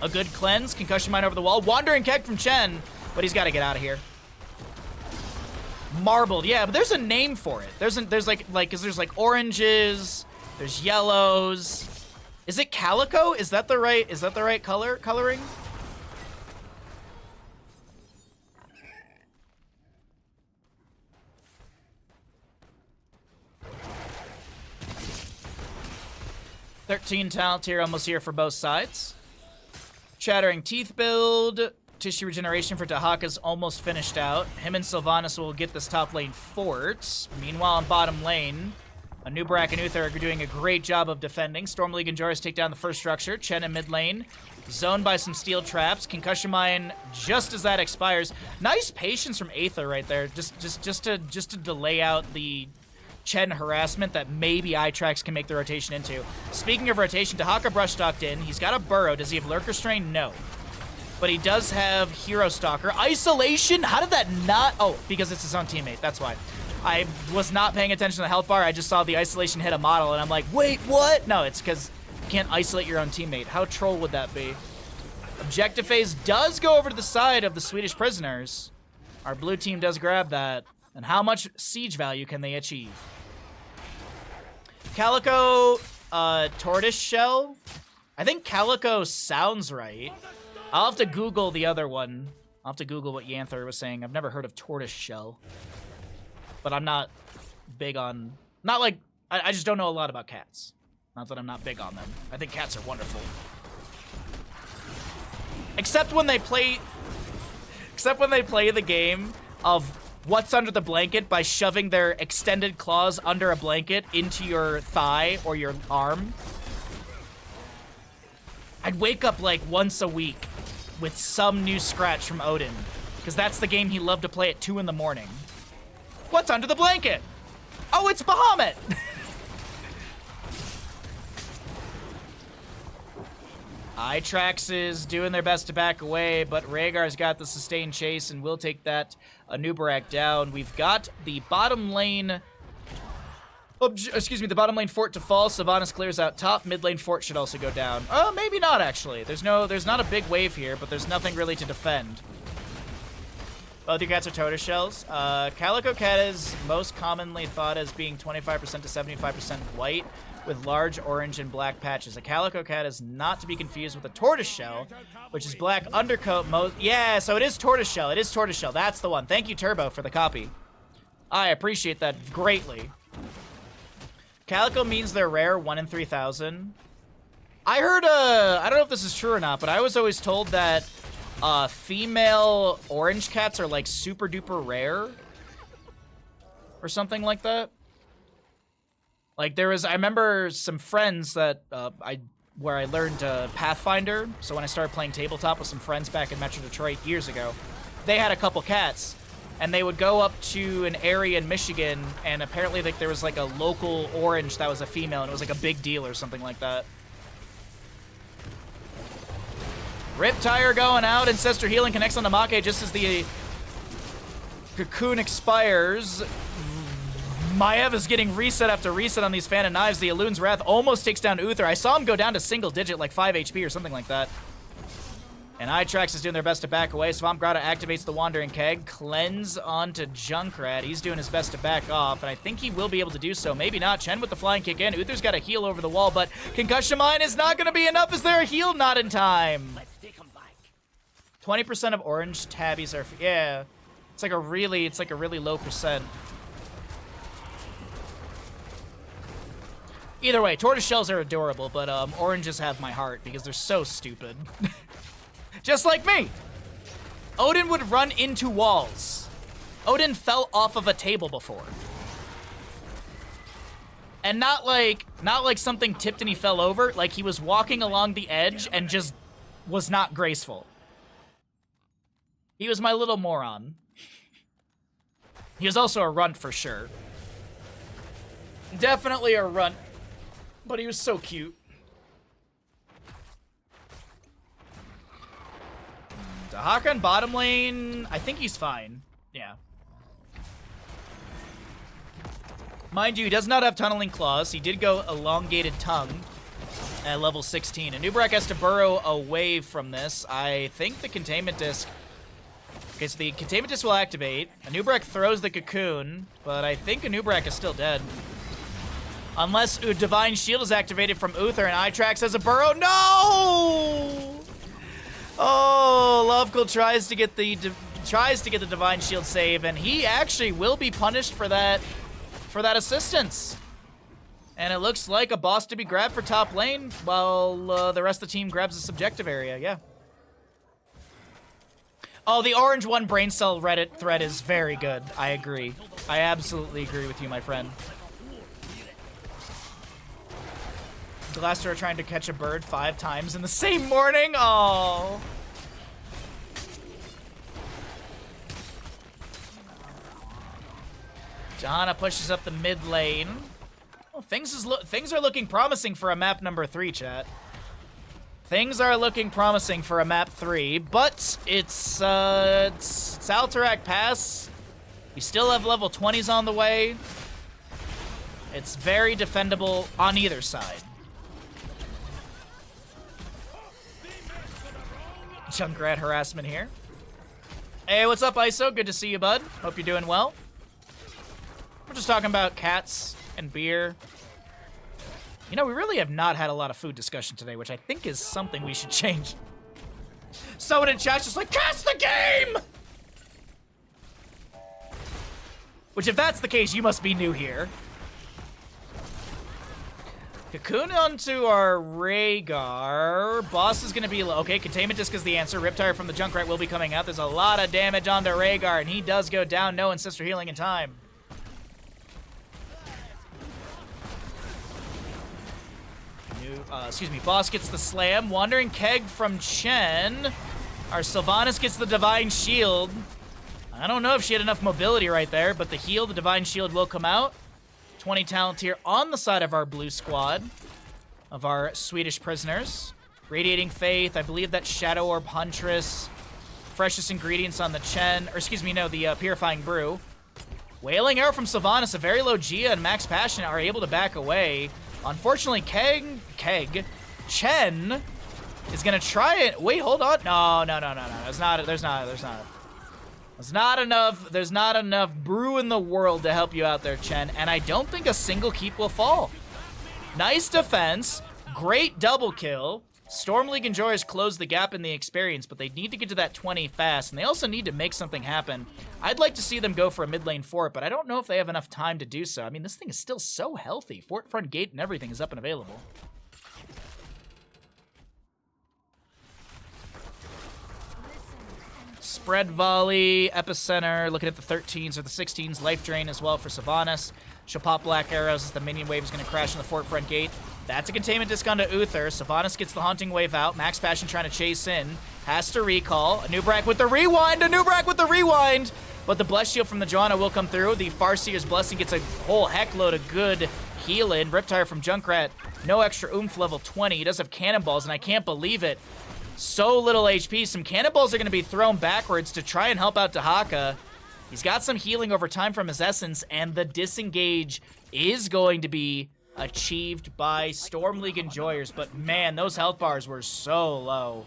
A good cleanse. Concussion Mine over the wall. Wandering Keg from Chen. But he's got to get out of here. Marbled. Yeah, but there's a name for it. There's like oranges. There's yellows. Is it calico? Is that the right coloring? $13 talent tier almost here for both sides. Chattering Teeth build. Tissue regeneration for Tahaka's almost finished out. Him and Sylvanas will get this top lane fort. Meanwhile, in bottom lane, Anubarak and Uther are doing a great job of defending. Storm League and Joris take down the first structure. Chen in mid lane. Zoned by some steel traps. Concussion Mine just as that expires. Nice patience from Aether right there. Just to delay out the Chen harassment that maybe Itrax can make the rotation into. Speaking of rotation, Tahaka brush stalked in. He's got a burrow. Does he have Lurker Strain? No. But he does have Hero Stalker. Isolation? How did that not... Oh, because it's his own teammate. That's why. I was not paying attention to the health bar. I just saw the isolation hit a model, and I'm like, wait, what? No, it's because you can't isolate your own teammate. How troll would that be? Objective phase does go over to the side of the Swedish prisoners. Our blue team does grab that. And how much siege value can they achieve? Calico, tortoise shell? I think Calico sounds right. I'll have to Google the other one. I'll have to Google what Yanther was saying. I've never heard of tortoise shell. But I'm not big on... Not like... I just don't know a lot about cats. Not that I'm not big on them. I think cats are wonderful. Except when they play the game of what's under the blanket by shoving their extended claws under a blanket into your thigh or your arm. I'd wake up like once a week with some new scratch from Odin. Because that's the game he loved to play at 2 in the morning. What's under the blanket? Oh, it's Bahamut! Itrax is doing their best to back away, but Rhaegar's got the sustained chase and will take that Anubarak down. We've got the bottom lane... the bottom lane fort to fall. Sylvanas clears out top. Mid lane fort should also go down. Oh, maybe not, actually. There's not a big wave here, but there's nothing really to defend. Both your cats are tortoise shells. Calico cat is most commonly thought as being 25% to 75% white, with large orange and black patches. A calico cat is not to be confused with a tortoiseshell, which is black undercoat. Yeah, so it is tortoiseshell. It is tortoiseshell. That's the one. Thank you, Turbo, for the copy. I appreciate that greatly. Calico means they're rare, 1 in 3,000. I heard, I don't know if this is true or not, but I was always told that female orange cats are like super duper rare or something like that. Like I remember some friends that where I learned Pathfinder. So when I started playing tabletop with some friends back in Metro Detroit years ago, they had a couple cats, and they would go up to an area in Michigan, and apparently like there was like a local orange that was a female, and it was like a big deal or something like that. Rip Tire going out. Ancestor Healing connects on the Make just as the cocoon expires. Maev is getting reset after reset on these Fan of Knives. The Elun's Wrath almost takes down Uther. I saw him go down to single digit, like 5 HP or something like that. And Itrax is doing their best to back away. Swamp Grotto activates the Wandering Keg. Cleanse onto Junkrat. He's doing his best to back off, and I think he will be able to do so. Maybe not. Chen with the flying kick in. Uther's got a heal over the wall, but Concussion Mine is not going to be enough. Is there a heal? Not in time. Let's take him back. 20% of orange tabbies are... Yeah. It's like a really low percent. Either way, tortoiseshells are adorable, but oranges have my heart because they're so stupid. Just like me. Odin would run into walls. Odin fell off of a table before. And not like something tipped and he fell over. Like he was walking along the edge and just was not graceful. He was my little moron. He was also a runt for sure. Definitely a runt. But he was so cute. Hakan bottom lane, I think he's fine. Yeah. Mind you, he does not have Tunneling Claws. He did go Elongated Tongue at level 16. Anub'arak has to burrow away from this. I think the Containment Disc... Okay, so the Containment Disc will activate. Anub'arak throws the Cocoon, but I think Anub'arak is still dead. Unless Divine Shield is activated from Uther and Itrax has a burrow. No! Oh, Lovekull tries to get the Divine Shield save, and he actually will be punished for that assistance. And it looks like a boss to be grabbed for top lane, while the rest of the team grabs the subjective area. Yeah. Oh, the orange one brain cell Reddit thread is very good. I agree. I absolutely agree with you, my friend. Glaster are trying to catch a bird 5 times in the same morning. Oh. Johanna pushes up the mid lane. Well, things are looking promising for a map number 3, chat. Things are looking promising for a map 3, but it's Alterac Pass. We still have level 20s on the way. It's very defendable on either side. Junkrat harassment here. Hey, what's up, ISO? Good to see you, bud. Hope you're doing well. We're just talking about cats and beer. You know, we really have not had a lot of food discussion today, which I think is something we should change. Someone in chat's just like, cast the game! Which, if that's the case, you must be new here. Cocoon onto our Rhaegar. Boss is going to be... Okay, Containment Disc is the answer. Riptire from the Junkrat will be coming out. There's a lot of damage onto Rhaegar, and he does go down. No Ancestor Healing in time. Boss gets the slam. Wandering Keg from Chen. Our Sylvanas gets the Divine Shield. I don't know if she had enough mobility right there, but the heal, the Divine Shield will come out. 20 talent here on the side of our blue squad, of our Swedish prisoners. Radiating Faith, I believe that's Shadow Orb Huntress. Freshest ingredients on the Chen, or excuse me, no, the Purifying Brew. Wailing Arrow from Sylvanas, a very low Gia and Max Passion are able to back away. Unfortunately, Chen is gonna try it. Wait, hold on. No. There's not enough brew in the world to help you out there, Chen, and I don't think a single keep will fall. Nice defense. Great double kill. Storm League Enjoyers close the gap in the experience, but they need to get to that 20 fast, and they also need to make something happen. I'd like to see them go for a mid lane fort, but I don't know if they have enough time to do so. I mean, this thing is still so healthy. Fort front gate and everything is up and available. Spread volley, epicenter, looking at the 13s or the 16s, life drain as well for Sylvanas. She'll pop black arrows as the minion wave is going to crash in the fort front gate. That's a containment disc onto Uther. Sylvanas gets the haunting wave out. Max Passion trying to chase in. Has to recall. Anubrak with the rewind. Anubrak with the rewind. But the bless shield from the Johanna will come through. The Farseer's blessing gets a whole heckload of good heal in. Riptire from Junkrat. No extra oomph level 20. He does have cannonballs, and I can't believe it. So little HP. Some cannonballs are going to be thrown backwards to try and help out Dahaka. He's got some healing over time from his essence, and the disengage is going to be achieved by Storm League Enjoyers. But man, those health bars were so low.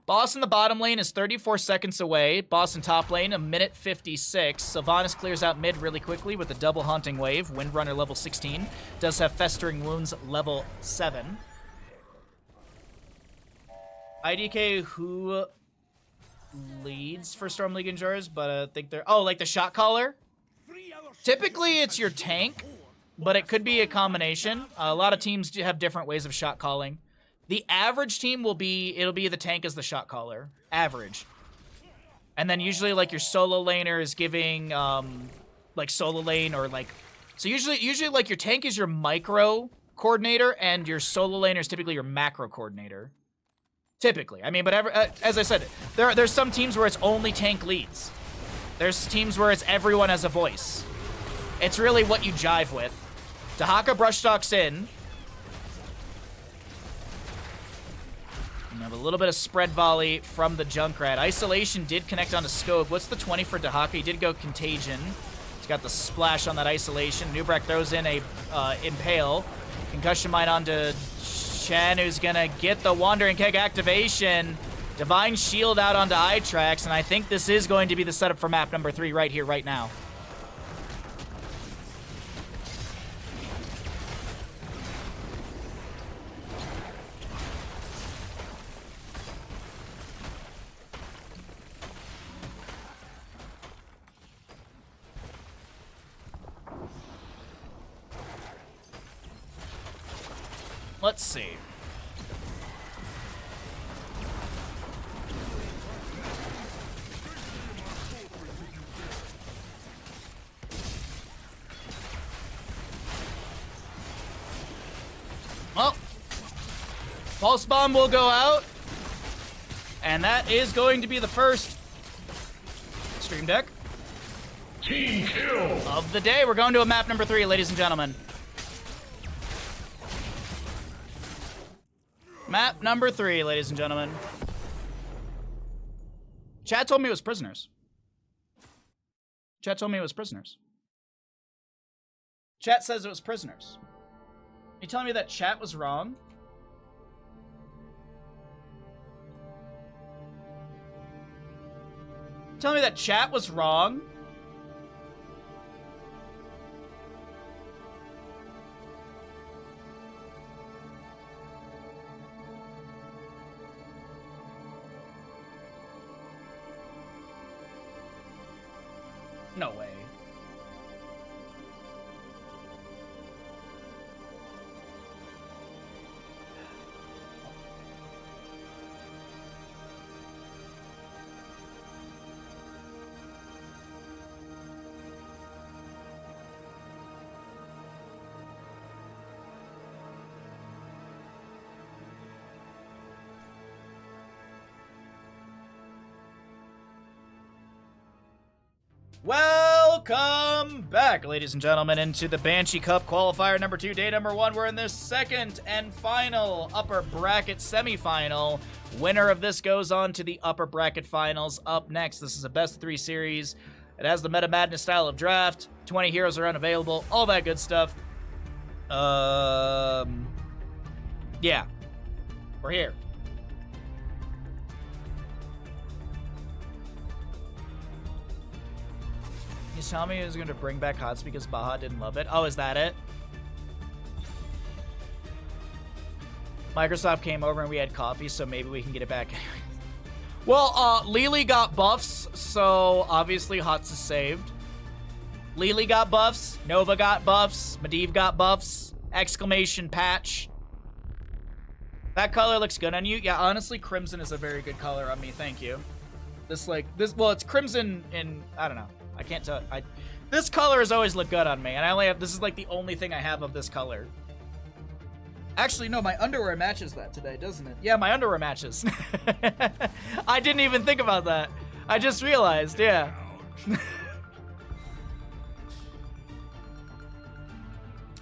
Boss in the bottom lane is 34 seconds away. Boss in top lane, 1:56. Sylvanas clears out mid really quickly with a double haunting wave. Windrunner level 16. Does have festering wounds level 7. IDK who leads for Storm League Enjoyers, but I think they're... Oh, like the shot caller? Typically, it's your tank, but it could be a combination. A lot of teams have different ways of shot calling. The average team will be... It'll be the tank as the shot caller. Average. And then usually, like, your solo laner is giving, like, solo lane or, like... So usually, like, your tank is your micro coordinator, and your solo laner is typically your macro coordinator. Typically. I mean, but as I said, there's some teams where it's only tank leads. There's teams where it's everyone has a voice. It's really what you jive with. Dahaka brushstalks in. And have a little bit of spread volley from the Junkrat. Isolation did connect onto Scope. What's the 20 for Dahaka? He did go Contagion. He's got the splash on that Isolation. Nubrak throws in a Impale. Concussion Mine onto Chen, who's gonna get the Wandering Keg activation. Divine Shield out onto Itrax, and I think this is going to be the setup for map number 3 right here, right now. Let's see. Well, Pulse Bomb will go out. And that is going to be the first stream deck Team kill! of the day. We're going to a map number 3, ladies and gentlemen. Map number 3, ladies and gentlemen. Chat told me it was prisoners. Chat told me it was prisoners. Chat says it was prisoners. You telling me that chat was wrong? Telling me that chat was wrong? No way. Welcome back, ladies and gentlemen, into the Banshee Cup Qualifier number 2, day number 1. We're in the second and final upper bracket semifinal. Winner of this goes on to the upper bracket finals. Up next, this is a best of 3 series. It has the Meta Madness style of draft. 20 heroes are unavailable. All that good stuff. Yeah. We're here. He's telling me he was going to bring back HOTS because Baha didn't love it. Oh, is that it? Microsoft came over and we had coffee, so maybe we can get it back. Well, Lily got buffs, so obviously HOTS is saved. Lily got buffs. Nova got buffs. Medivh got buffs. Exclamation patch. That color looks good on you. Yeah, honestly, crimson is a very good color on me. Thank you. Well, it's crimson in, I don't know. I can't tell. This color has always looked good on me, and I only have, this is like the only thing I have of this color. Actually, no, my underwear matches that today, doesn't it? Yeah, my underwear matches. I didn't even think about that. I just realized, yeah.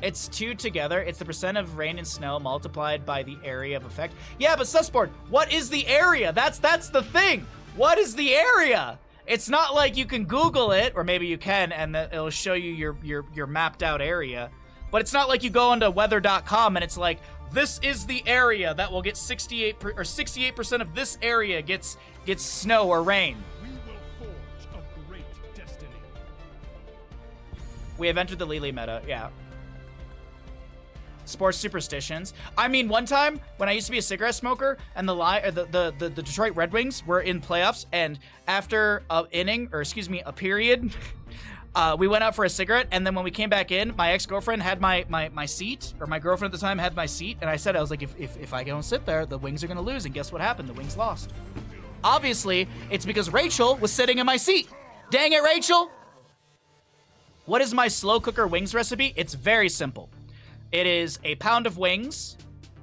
It's 2 together. It's the percent of rain and snow multiplied by the area of effect. Yeah, but Susboard, what is the area? That's the thing. What is the area? It's not like you can Google it, or maybe you can, and it'll show you your mapped out area. But it's not like you go onto weather.com and it's like, this is the area that will get 68% of this area gets snow or rain. We will forge a great destiny. We have entered the Lily meta, yeah. Sports superstitions. I mean, one time when I used to be a cigarette smoker and the Detroit Red Wings were in playoffs, and after a period, we went out for a cigarette, and then when we came back in, my ex-girlfriend had my seat, or my girlfriend at the time had my seat, and I said, I was like, if I don't sit there, the Wings are gonna lose, and guess what happened? The Wings lost. Obviously, it's because Rachel was sitting in my seat. Dang it, Rachel! What is my slow cooker wings recipe? It's very simple. It is a pound of wings.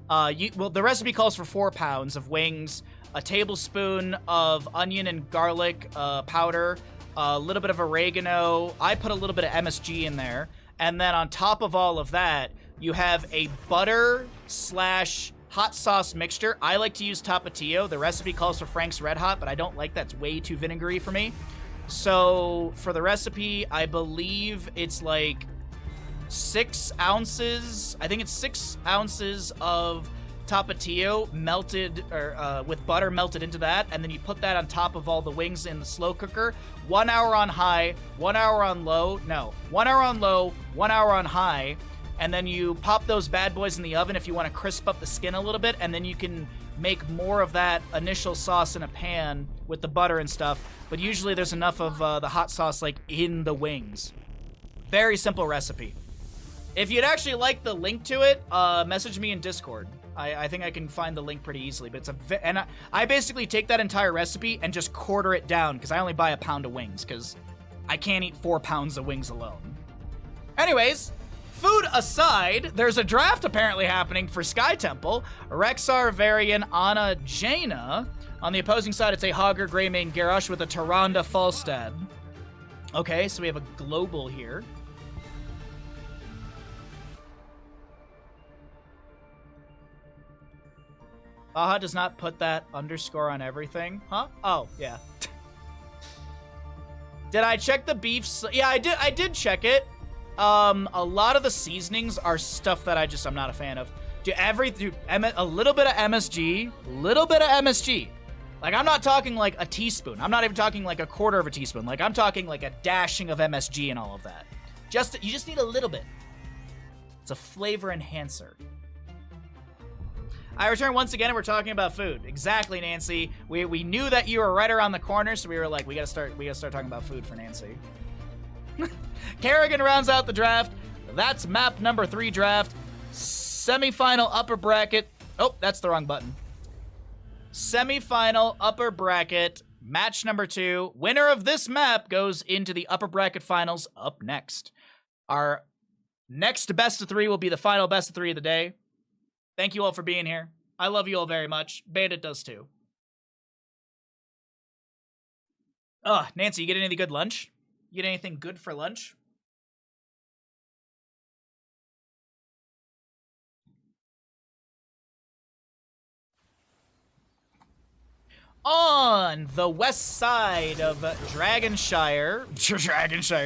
The recipe calls for 4 pounds of wings, a tablespoon of onion and garlic powder, a little bit of oregano. I put a little bit of MSG in there. And then on top of all of that, you have a butter / hot sauce mixture. I like to use Tapatio. The recipe calls for Frank's Red Hot, but I don't like that. It's way too vinegary for me. So for the recipe, I believe it's like 6 ounces. I think it's 6 ounces of Tapatio melted, or with butter melted into that, and then you put that on top of all the wings in the slow cooker. 1 hour on high, 1 hour on low. No, 1 hour on low, 1 hour on high, and then you pop those bad boys in the oven if you want to crisp up the skin a little bit, and then you can make more of that initial sauce in a pan with the butter and stuff. But usually there's enough of the hot sauce like in the wings. Very simple recipe. If you'd actually like the link to it, message me in Discord. I think I can find the link pretty easily. But it's I basically take that entire recipe and just quarter it down, because I only buy a pound of wings, because I can't eat 4 pounds of wings alone. Anyways, food aside, there's a draft apparently happening for Sky Temple. Rexar, Varian, Anna, Jaina. On the opposing side, it's a Hogger, Greymane, Garrosh with a Tyrande, Falstad. Okay, so we have a global here. Baha does not put that underscore on everything. Huh? Oh, yeah. Did I check the beef? Yeah, I did check it. A lot of the seasonings are stuff that I'm not a fan of. A little bit of MSG. Like, I'm not talking like a teaspoon. I'm not even talking like a quarter of a teaspoon. Like, I'm talking like a dashing of MSG and all of that. You just need a little bit. It's a flavor enhancer. I return once again, and we're talking about food. Exactly, Nancy. We knew that you were right around the corner, so we were like, we gotta start talking about food for Nancy. Kerrigan rounds out the draft. That's map number 3 draft. Semi-final upper bracket. Oh, that's the wrong button. Semi-final upper bracket, match number 2. Winner of this map goes into the upper bracket finals up next. Our next best of 3 will be the final best of 3 of the day. Thank you all for being here. I love you all very much. Bandit does too. Nancy, you get any good lunch? You get anything good for lunch? On the west side of Dragonshire,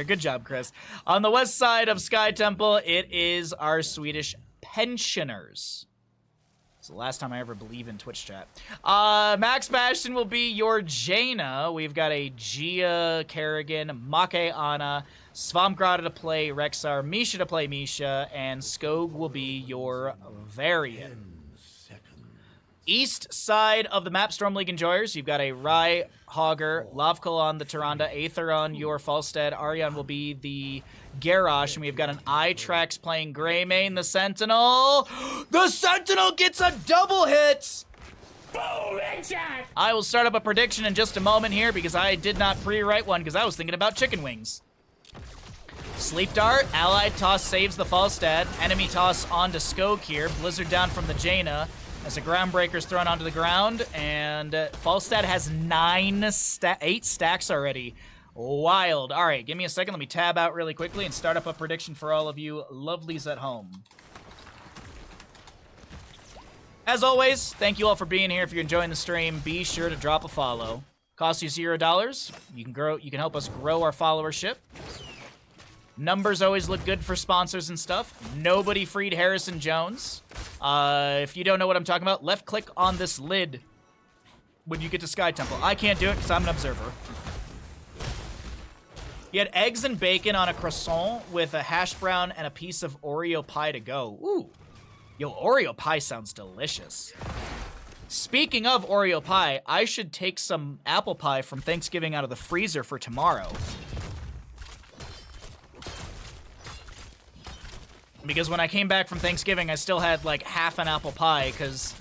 good job, Chris. On the west side of Sky Temple, it is our Swedish pensioners. It's the last time I ever believe in Twitch chat. Max Bastion will be your Jaina. We've got a Gia, Kerrigan, Make Anna, Svamgrada to play Rexar, Misha to play Misha, and Skog will be your Varian. East side of the map, Storm League Enjoyers, you've got a Rai, Hogger, Lavkal on the Tyrande, Aether on your Falstead, Aryan will be the Garrosh, and we've got an Itrax playing Greymane, the Sentinel. The Sentinel gets a double hit! I will start up a prediction in just a moment here because I did not pre-write one because I was thinking about chicken wings. Sleep Dart, Allied Toss saves the Falstad, enemy toss onto Skog here, Blizzard down from the Jaina, as a Groundbreaker's thrown onto the ground, and Falstad has 8 stacks already. Wild. All right, give me a second. Let me tab out really quickly and start up a prediction for all of you lovelies at home. As always, thank you all for being here. If you're enjoying the stream, be sure to drop a follow. Costs you $0. You can help us grow our followership. Numbers always look good for sponsors and stuff. Nobody freed Harrison Jones. If you don't know what I'm talking about, left click on this lid when you get to Sky Temple. I can't do it because I'm an observer. He had eggs and bacon on a croissant with a hash brown and a piece of Oreo pie to go. Ooh. Yo, Oreo pie sounds delicious. Speaking of Oreo pie, I should take some apple pie from Thanksgiving out of the freezer for tomorrow. Because when I came back from Thanksgiving, I still had like half an apple pie because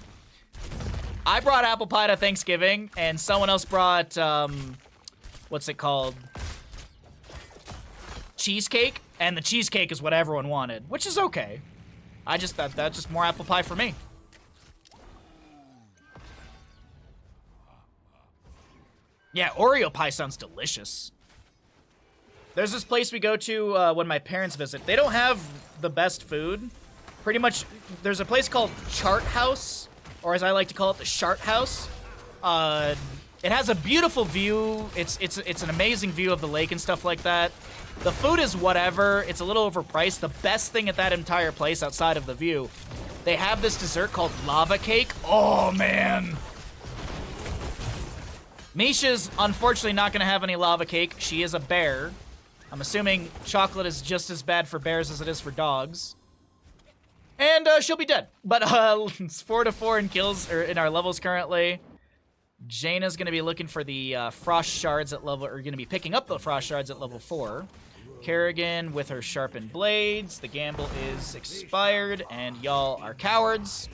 I brought apple pie to Thanksgiving and someone else brought, what's it called? Cheesecake, and the cheesecake is what everyone wanted, which is okay. I just thought that's just more apple pie for me. Yeah, Oreo pie sounds delicious. There's this place we go to when my parents visit. They don't have the best food. Pretty much, there's a place called Chart House, or as I like to call it, the Shart House. It has a beautiful view. It's an amazing view of the lake and stuff like that. The food is whatever. It's a little overpriced. The best thing at that entire place, outside of the view, they have this dessert called lava cake. Oh, man. Misha's unfortunately not going to have any lava cake. She is a bear. I'm assuming chocolate is just as bad for bears as it is for dogs. And she'll be dead. But it's 4-4 in kills, or in our levels currently. Jaina's going to be looking for the frost shards at level, or going to be picking up the frost shards at level 4. Kerrigan with her sharpened blades. The gamble is expired, and y'all are cowards.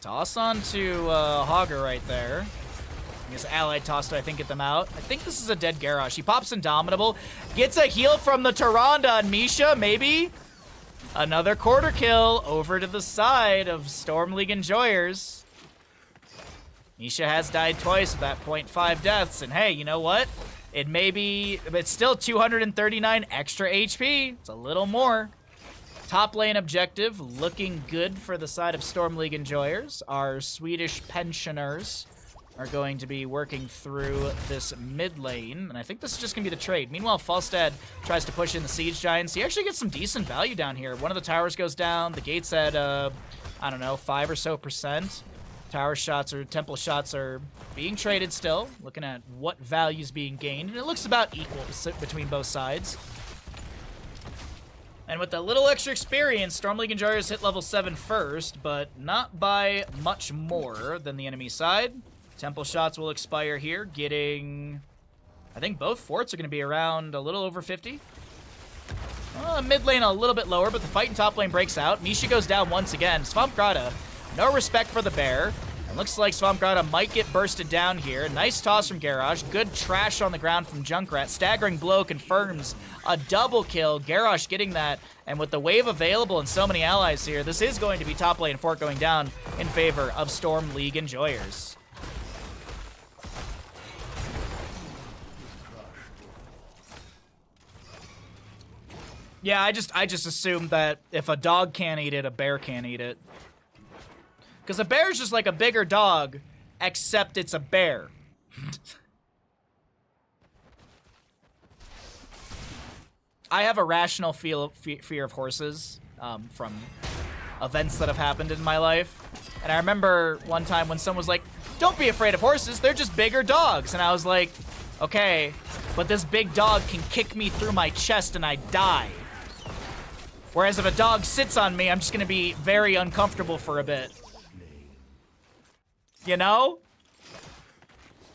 Toss on to Hogger right there. I guess Allied tossed to, I think, get them out. I think this is a dead Garrosh. He pops Indomitable. Gets a heal from the Tyrande on Misha, maybe. Another quarter kill over to the side of Storm League Enjoyers. Misha has died twice with that 0.5 deaths. And hey, you know what? It may be, it's still 239 extra HP. It's a little more. Top lane objective looking good for the side of Storm League Enjoyers. Our Swedish pensioners are going to be working through this mid lane, and I think this is just going to be the trade. Meanwhile, Falstad tries to push in the Siege Giants. He actually gets some decent value down here. One of the towers goes down. The gate's at, I don't know, 5 or so %. Tower shots or temple shots are being traded still. Looking at what value's being gained, and it looks about equal between both sides. And with a little extra experience, Storm League Enjoyers hit level 7 first, but not by much more than the enemy side. Temple shots will expire here, getting... I think both forts are going to be around a little over 50. Mid lane a little bit lower, but the fight in top lane breaks out. Misha goes down once again. Svamgrada, no respect for the bear. And looks like Svamgrada might get bursted down here. Nice toss from Garrosh. Good trash on the ground from Junkrat. Staggering blow confirms a double kill. Garrosh getting that. And with the wave available and so many allies here, this is going to be top lane fort going down in favor of Storm League Enjoyers. Yeah, I just assumed that if a dog can't eat it, a bear can't eat it. Because a bear's just like a bigger dog, except it's a bear. I have a rational fear of horses from events that have happened in my life. And I remember one time when someone was like, don't be afraid of horses, they're just bigger dogs. And I was like, okay, but this big dog can kick me through my chest and I die. Whereas if a dog sits on me, I'm just gonna be very uncomfortable for a bit. You know?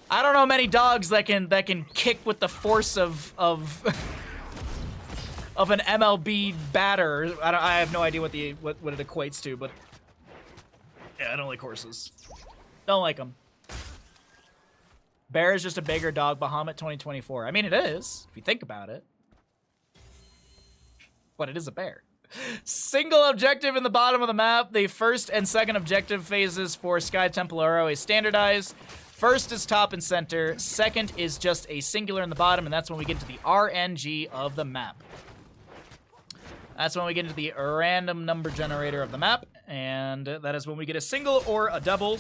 I don't know many dogs that can kick with the force of of an MLB batter. I have no idea what it equates to, but yeah, I don't like horses. Don't like them. Bear is just a bigger dog. Bahamut 2024. I mean, it is if you think about it, but it is a bear. Single objective in the bottom of the map. The first and second objective phases for Sky Temple are always standardized. First is top and center. Second is just a singular in the bottom, and that's when we get to the RNG of the map. That's when we get into the random number generator of the map, and that is when we get a single or a double.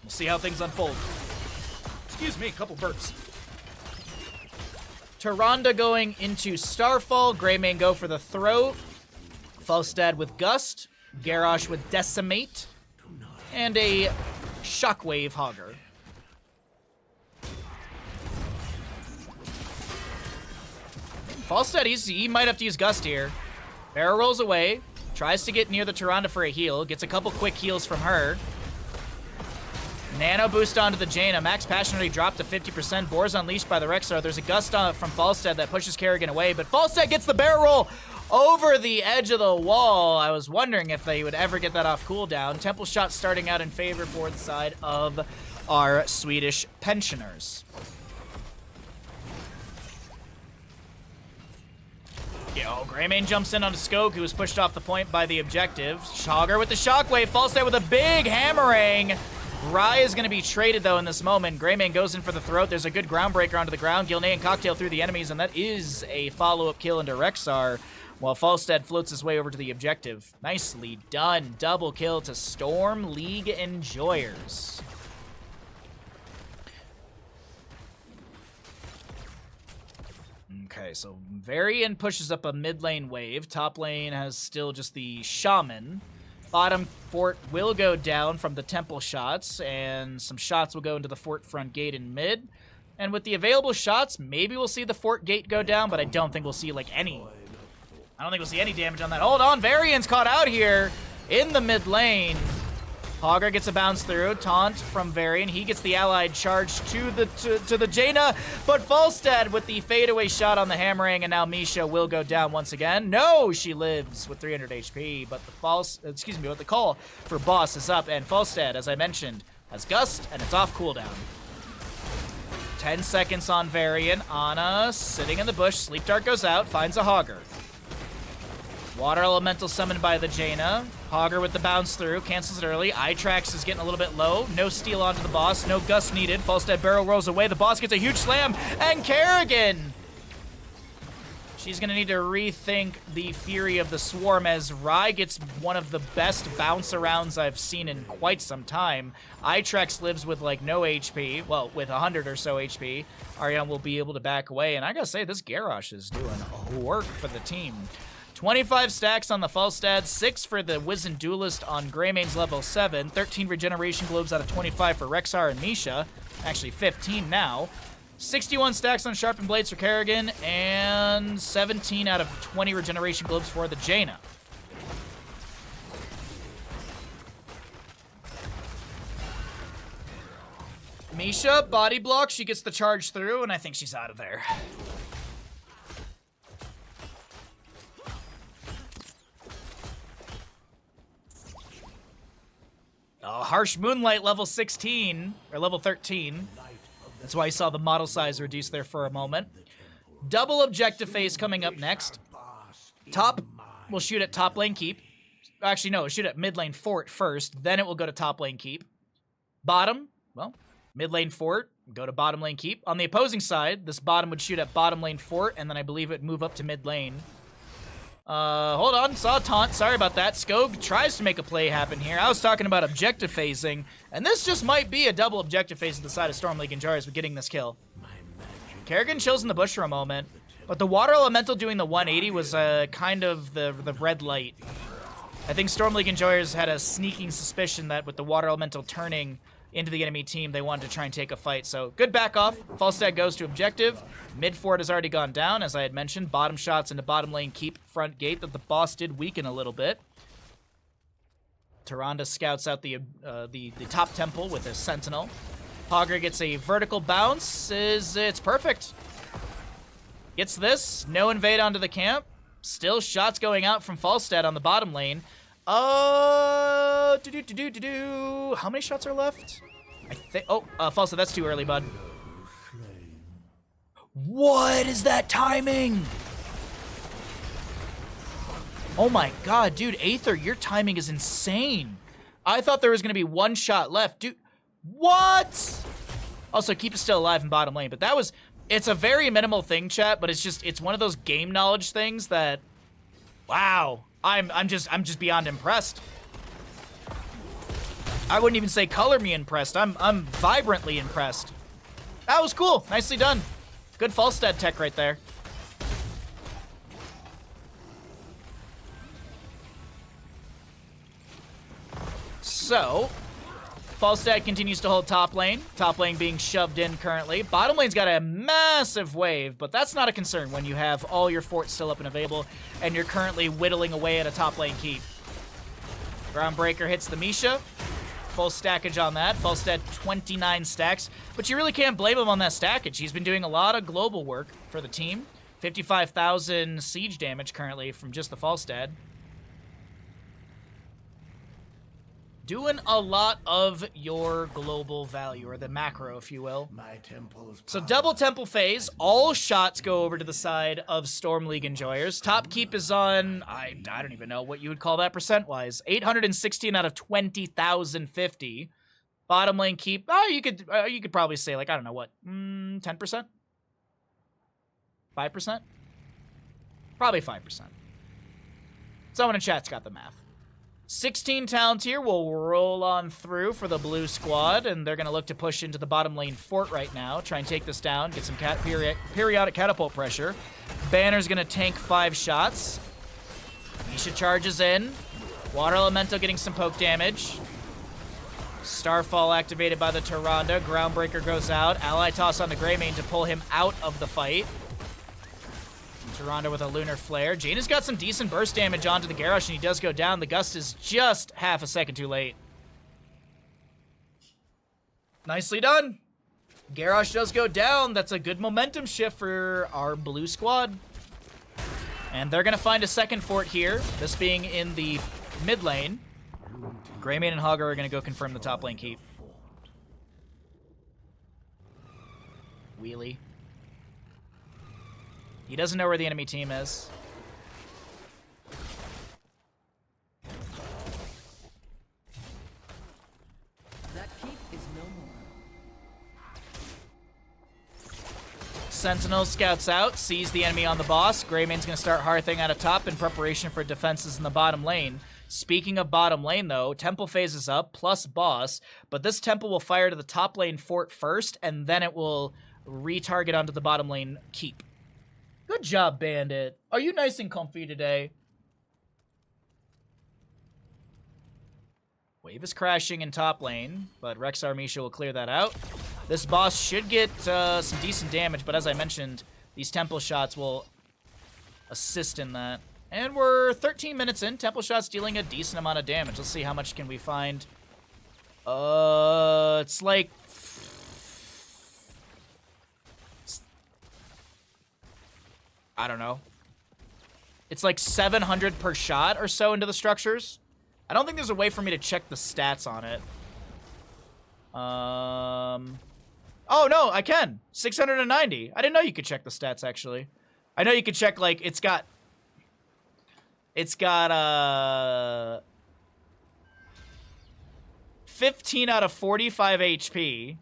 We'll see how things unfold. Excuse me, a couple burps. Tyrande going into Starfall. Greymane go for the throat. Falstad with Gust. Garrosh with Decimate. And a Shockwave Hogger. Falstad, he might have to use Gust here. Barrow rolls away. Tries to get near the Tyrande for a heal. Gets a couple quick heals from her. Nano boost onto the Jaina. Max Passion already dropped to 50%. Boar's unleashed by the Rexar. There's a Gust on from Falstad that pushes Kerrigan away, but Falstad gets the barrel roll over the edge of the wall. I was wondering if they would ever get that off cooldown. Temple shot starting out in favor for the side of our Swedish pensioners. Yo, Greymane jumps in on Skog, who was pushed off the point by the objective. Shogger with the Shockwave. Falstad with a big hammering. Rye is going to be traded, though, in this moment. Greymane goes in for the throat. There's a good groundbreaker onto the ground. Gilnean and Cocktail through the enemies, and that is a follow-up kill into Rexar, while Falstad floats his way over to the objective. Nicely done. Double kill to Storm League enjoyers. Okay, so Varian pushes up a mid lane wave. Top lane has still just the Shaman. Bottom fort will go down from the temple shots, and some shots will go into the fort front gate in mid. And with the available shots, maybe we'll see the fort gate go down, but I don't think we'll see, like, any. I don't think we'll see any damage on that. Hold on, Varian's caught out here in the mid lane. Hogger gets a bounce through. Taunt from Varian. He gets the allied charge to the Jaina, but Falstad with the fadeaway shot on the hammering, and now Misha will go down once again. No, she lives with 300 HP, but the call for boss is up, and Falstad, as I mentioned, has Gust, and it's off cooldown. 10 seconds on Varian. Ana sitting in the bush. Sleep Dart goes out, finds a Hogger. Water Elemental summoned by the Jaina. Hogger with the bounce through, cancels it early. Itrax is getting a little bit low. No steal onto the boss, no Gust needed. Falstad barrel rolls away. The boss gets a huge slam, and Kerrigan! She's gonna need to rethink the Fury of the Swarm as Rye gets one of the best bounce arounds I've seen in quite some time. Itrax lives with like no HP, well, with 100 or so HP. Ariane will be able to back away, and I gotta say, this Garrosh is doing work for the team. 25 stacks on the Falstad, 6 for the Wizened Duelist on Greymane's level 7, 13 regeneration globes out of 25 for Rexar and Misha, actually 15 now, 61 stacks on Sharpened Blades for Kerrigan, and 17 out of 20 regeneration globes for the Jaina. Misha, body block, she gets the charge through, and I think she's out of there. Harsh Moonlight level 16, or level 13. That's why you saw the model size reduced there for a moment. Double objective phase coming up next. Top will shoot at top lane keep. Actually, no, it'll shoot at mid lane fort first, then it will go to top lane keep. Bottom, well, mid lane fort, go to bottom lane keep. On the opposing side, this bottom would shoot at bottom lane fort, and then I believe it'd move up to mid lane. Hold on, saw a taunt, sorry about that. Skog tries to make a play happen here. I was talking about objective phasing, and this just might be a double objective phase at the side of Storm League and Jars with getting this kill. Kerrigan chills in the bush for a moment. But the Water Elemental doing the 180 was kind of the red light. I think Storm League Enjoyers had a sneaking suspicion that with the Water Elemental turning into the enemy team, they wanted to try and take a fight. So good back off. Falstad goes to objective. Mid fort has already gone down, as I had mentioned. Bottom shots into bottom lane keep front gate that the boss did weaken a little bit. Tyrande scouts out the top temple with a sentinel. Hogger gets a vertical bounce. It's perfect. Gets this. No invade onto the camp. Still shots going out from Falstad on the bottom lane. How many shots are left? I think. Oh, Falstad, that's too early, bud. What is that timing? Oh my god, dude, Aether, your timing is insane. I thought there was gonna be one shot left, dude. What? Also, keep it still alive in bottom lane, but that was. It's a very minimal thing, chat, but it's one of those game knowledge things that. Wow. I'm just beyond impressed. I wouldn't even say color me impressed. I'm vibrantly impressed. That was cool. Nicely done. Good Falstad tech right there. So, Falstad continues to hold top lane. Top lane being shoved in currently. Bottom lane's got a massive wave, but that's not a concern when you have all your forts still up and available, and you're currently whittling away at a top lane keep. Groundbreaker hits the Misha. Full stackage on that. Falstad 29 stacks, but you really can't blame him on that stackage. He's been doing a lot of global work for the team. 55,000 siege damage currently from just the Falstad. Doing a lot of your global value, or the macro, if you will. So double temple phase, all shots go over to the side of Storm League Enjoyers. Top keep is on, I don't even know what you would call that percent-wise. 816 out of 20,050. Bottom lane keep, you could probably say, like, I don't know what, 10%? 5%? Probably 5%. Someone in chat's got the math. 16 talents here will roll on through for the blue squad, and they're going to look to push into the bottom lane fort right now, try and take this down, get some periodic catapult pressure. Banner's going to tank 5 shots. Misha charges in. Water Elemental getting some poke damage. Starfall activated by the Tyrande. Groundbreaker goes out. Ally toss on the Greymane to pull him out of the fight. Tyrande with a Lunar Flare. Jaina's got some decent burst damage onto the Garrosh, and he does go down. The Gust is just half a second too late. Nicely done. Garrosh does go down. That's a good momentum shift for our blue squad. And they're going to find a second fort here, this being in the mid lane. Greymane and Hogger are going to go confirm the top lane keep. Wheelie. He doesn't know where the enemy team is. That keep is no more. Sentinel scouts out, sees the enemy on the boss. Greymane's going to start hearthing out of top in preparation for defenses in the bottom lane. Speaking of bottom lane, though, Temple phases up, plus boss, but this Temple will fire to the top lane fort first, and then it will retarget onto the bottom lane keep. Good job, Bandit. Are you nice and comfy today? Wave is crashing in top lane, but Rexar Misha will clear that out. This boss should get some decent damage, but as I mentioned, these Temple shots will assist in that. And we're 13 minutes in. Temple shots dealing a decent amount of damage. Let's see how much can we find. It's like... I don't know. It's like 700 per shot or so into the structures. I don't think there's a way for me to check the stats on it. Oh, no, I can. 690. I didn't know you could check the stats, actually. I know you could check, like, it's got 15 out of 45 HP.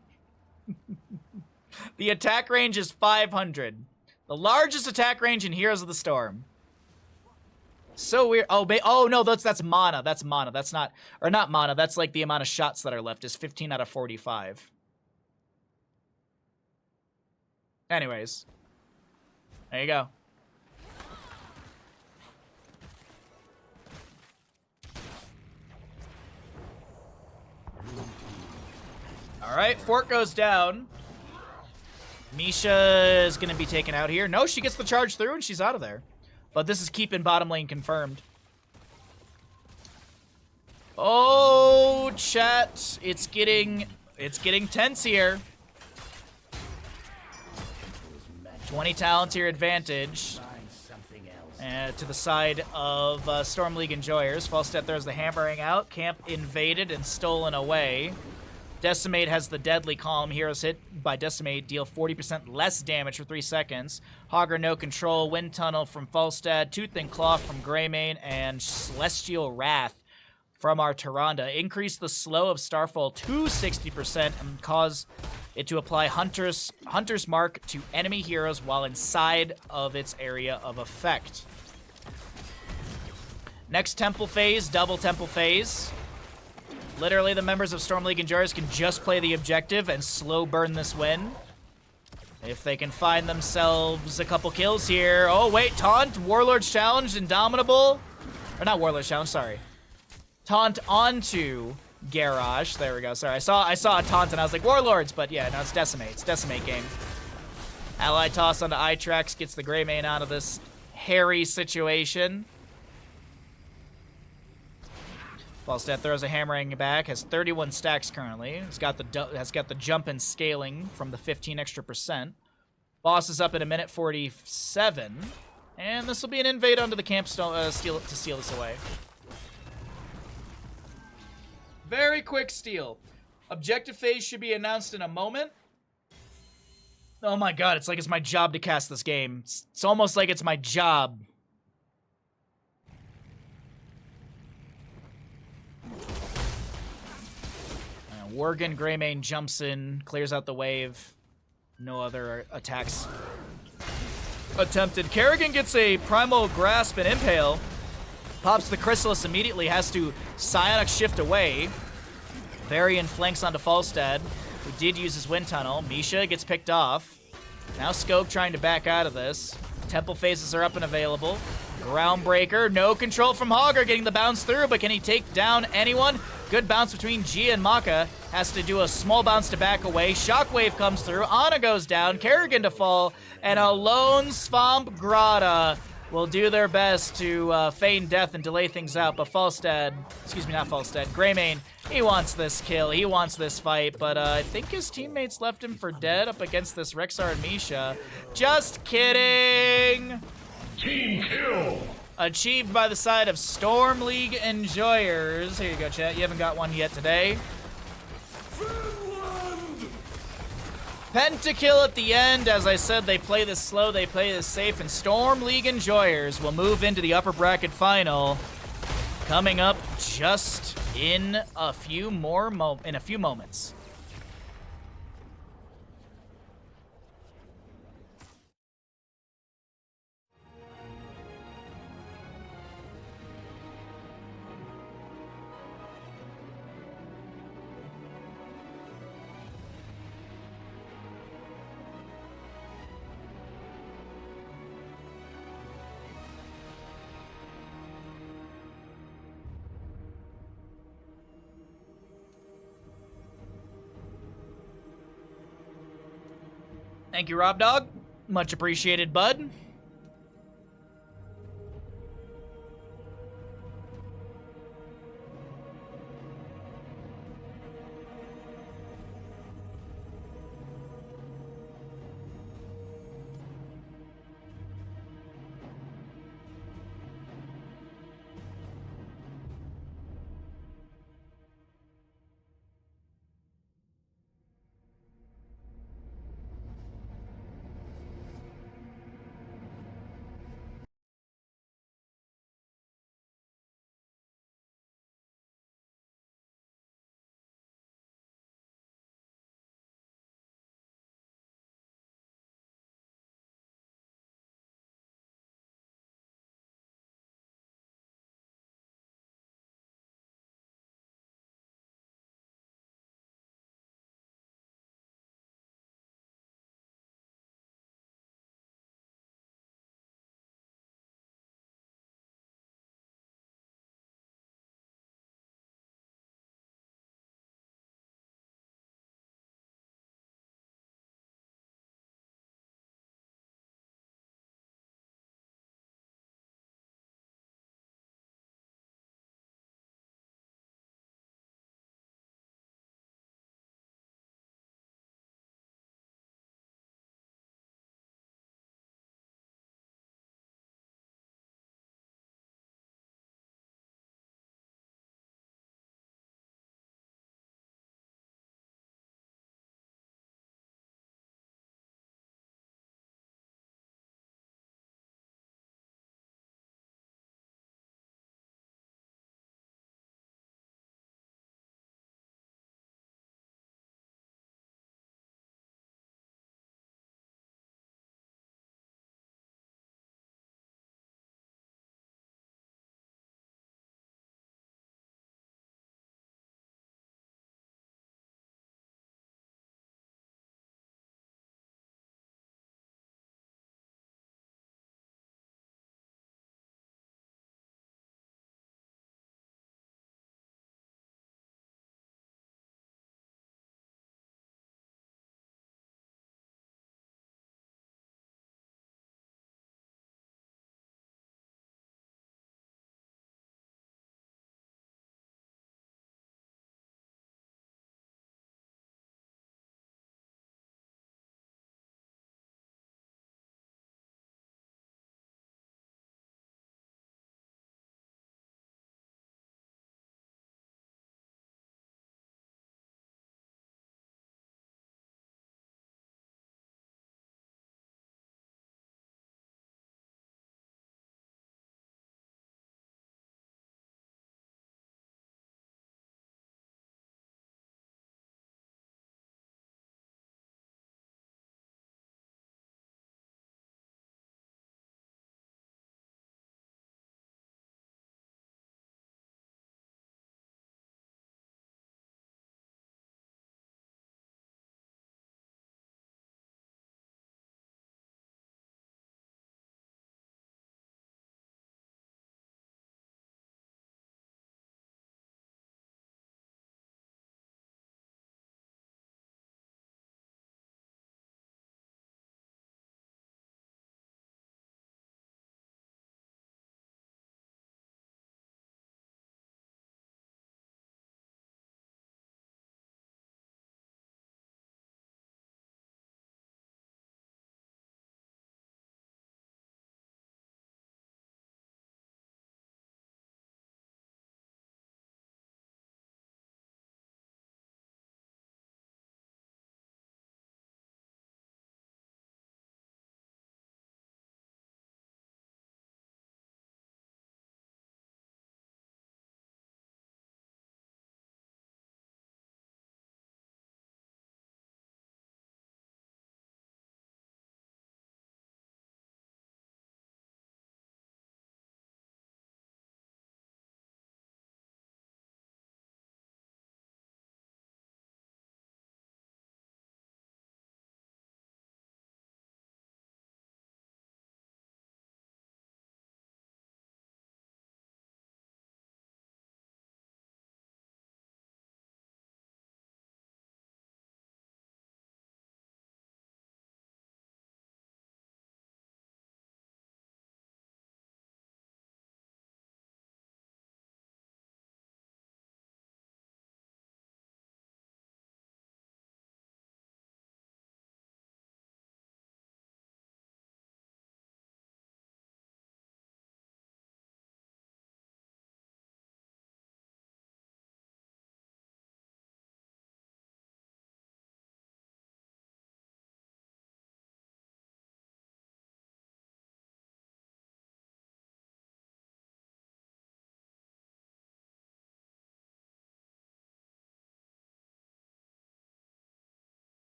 The attack range is 500. The largest attack range in Heroes of the Storm. So weird. Oh no, that's mana. That's mana. That's not, or not mana. That's like the amount of shots that are left is 15 out of 45. Anyways, there you go. All right, fort goes down. Misha is going to be taken out here. No, she gets the charge through and she's out of there. But this is keeping bottom lane confirmed. Oh, chat. It's getting tense here. 20 talents here advantage. To the side of Storm League Enjoyers. Falstad throws the hammering out. Camp invaded and stolen away. Decimate has the deadly calm. Heroes hit by Decimate deal 40% less damage for 3 seconds. Hogger no control. Wind Tunnel from Falstad. Tooth and Claw from Greymane. And Celestial Wrath from our Tyrande. Increase the slow of Starfall to 60% and cause it to apply Hunter's Mark to enemy heroes while inside of its area of effect. Next Temple phase, double Temple phase. Literally, the members of Storm League Enjoyers can just play the objective and slow burn this win. If they can find themselves a couple kills here. Oh, wait, taunt, Warlord's Challenge, Indomitable. Or not Warlord's Challenge, sorry. Taunt onto Garage. There we go. Sorry, I saw a taunt and I was like, Warlords, but yeah, no, it's Decimate. It's Decimate game. Ally toss onto Itrax gets the Greymane out of this hairy situation. Falstad throws a hammering back, has 31 stacks currently. Has got the jump and scaling from the 15 extra %. Boss is up in a minute 47. And this will be an invade onto the camp to steal this away. Very quick steal. Objective phase should be announced in a moment. Oh my god, it's like it's my job to cast this game. It's almost like it's my job. Worgen Greymane jumps in, clears out the wave. No other attacks attempted. Kerrigan gets a Primal Grasp and Impale. Pops the Chrysalis immediately, has to Psionic Shift away. Varian flanks onto Falstad, who did use his Wind Tunnel. Misha gets picked off. Now Scope trying to back out of this. Temple phases are up and available. Groundbreaker, no control from Hogger, getting the bounce through, but can he take down anyone? Good bounce between Gia and Maka. Has to do a small bounce to back away. Shockwave comes through. Ana goes down. Kerrigan to fall. And a lone Swamp Grata will do their best to feign death and delay things out. But Falstad, excuse me, not Falstad, Greymane, he wants this kill. He wants this fight. But I think his teammates left him for dead up against this Rexar and Misha. Just kidding. Team kill! Achieved by the side of Storm League Enjoyers. Here you go, chat. You haven't got one yet today. Finland! Pentakill at the end. As I said, they play this slow, they play this safe, and Storm League Enjoyers will move into the upper bracket final. Coming up just in a few moments. Thank you, Rob Dog. Much appreciated, bud.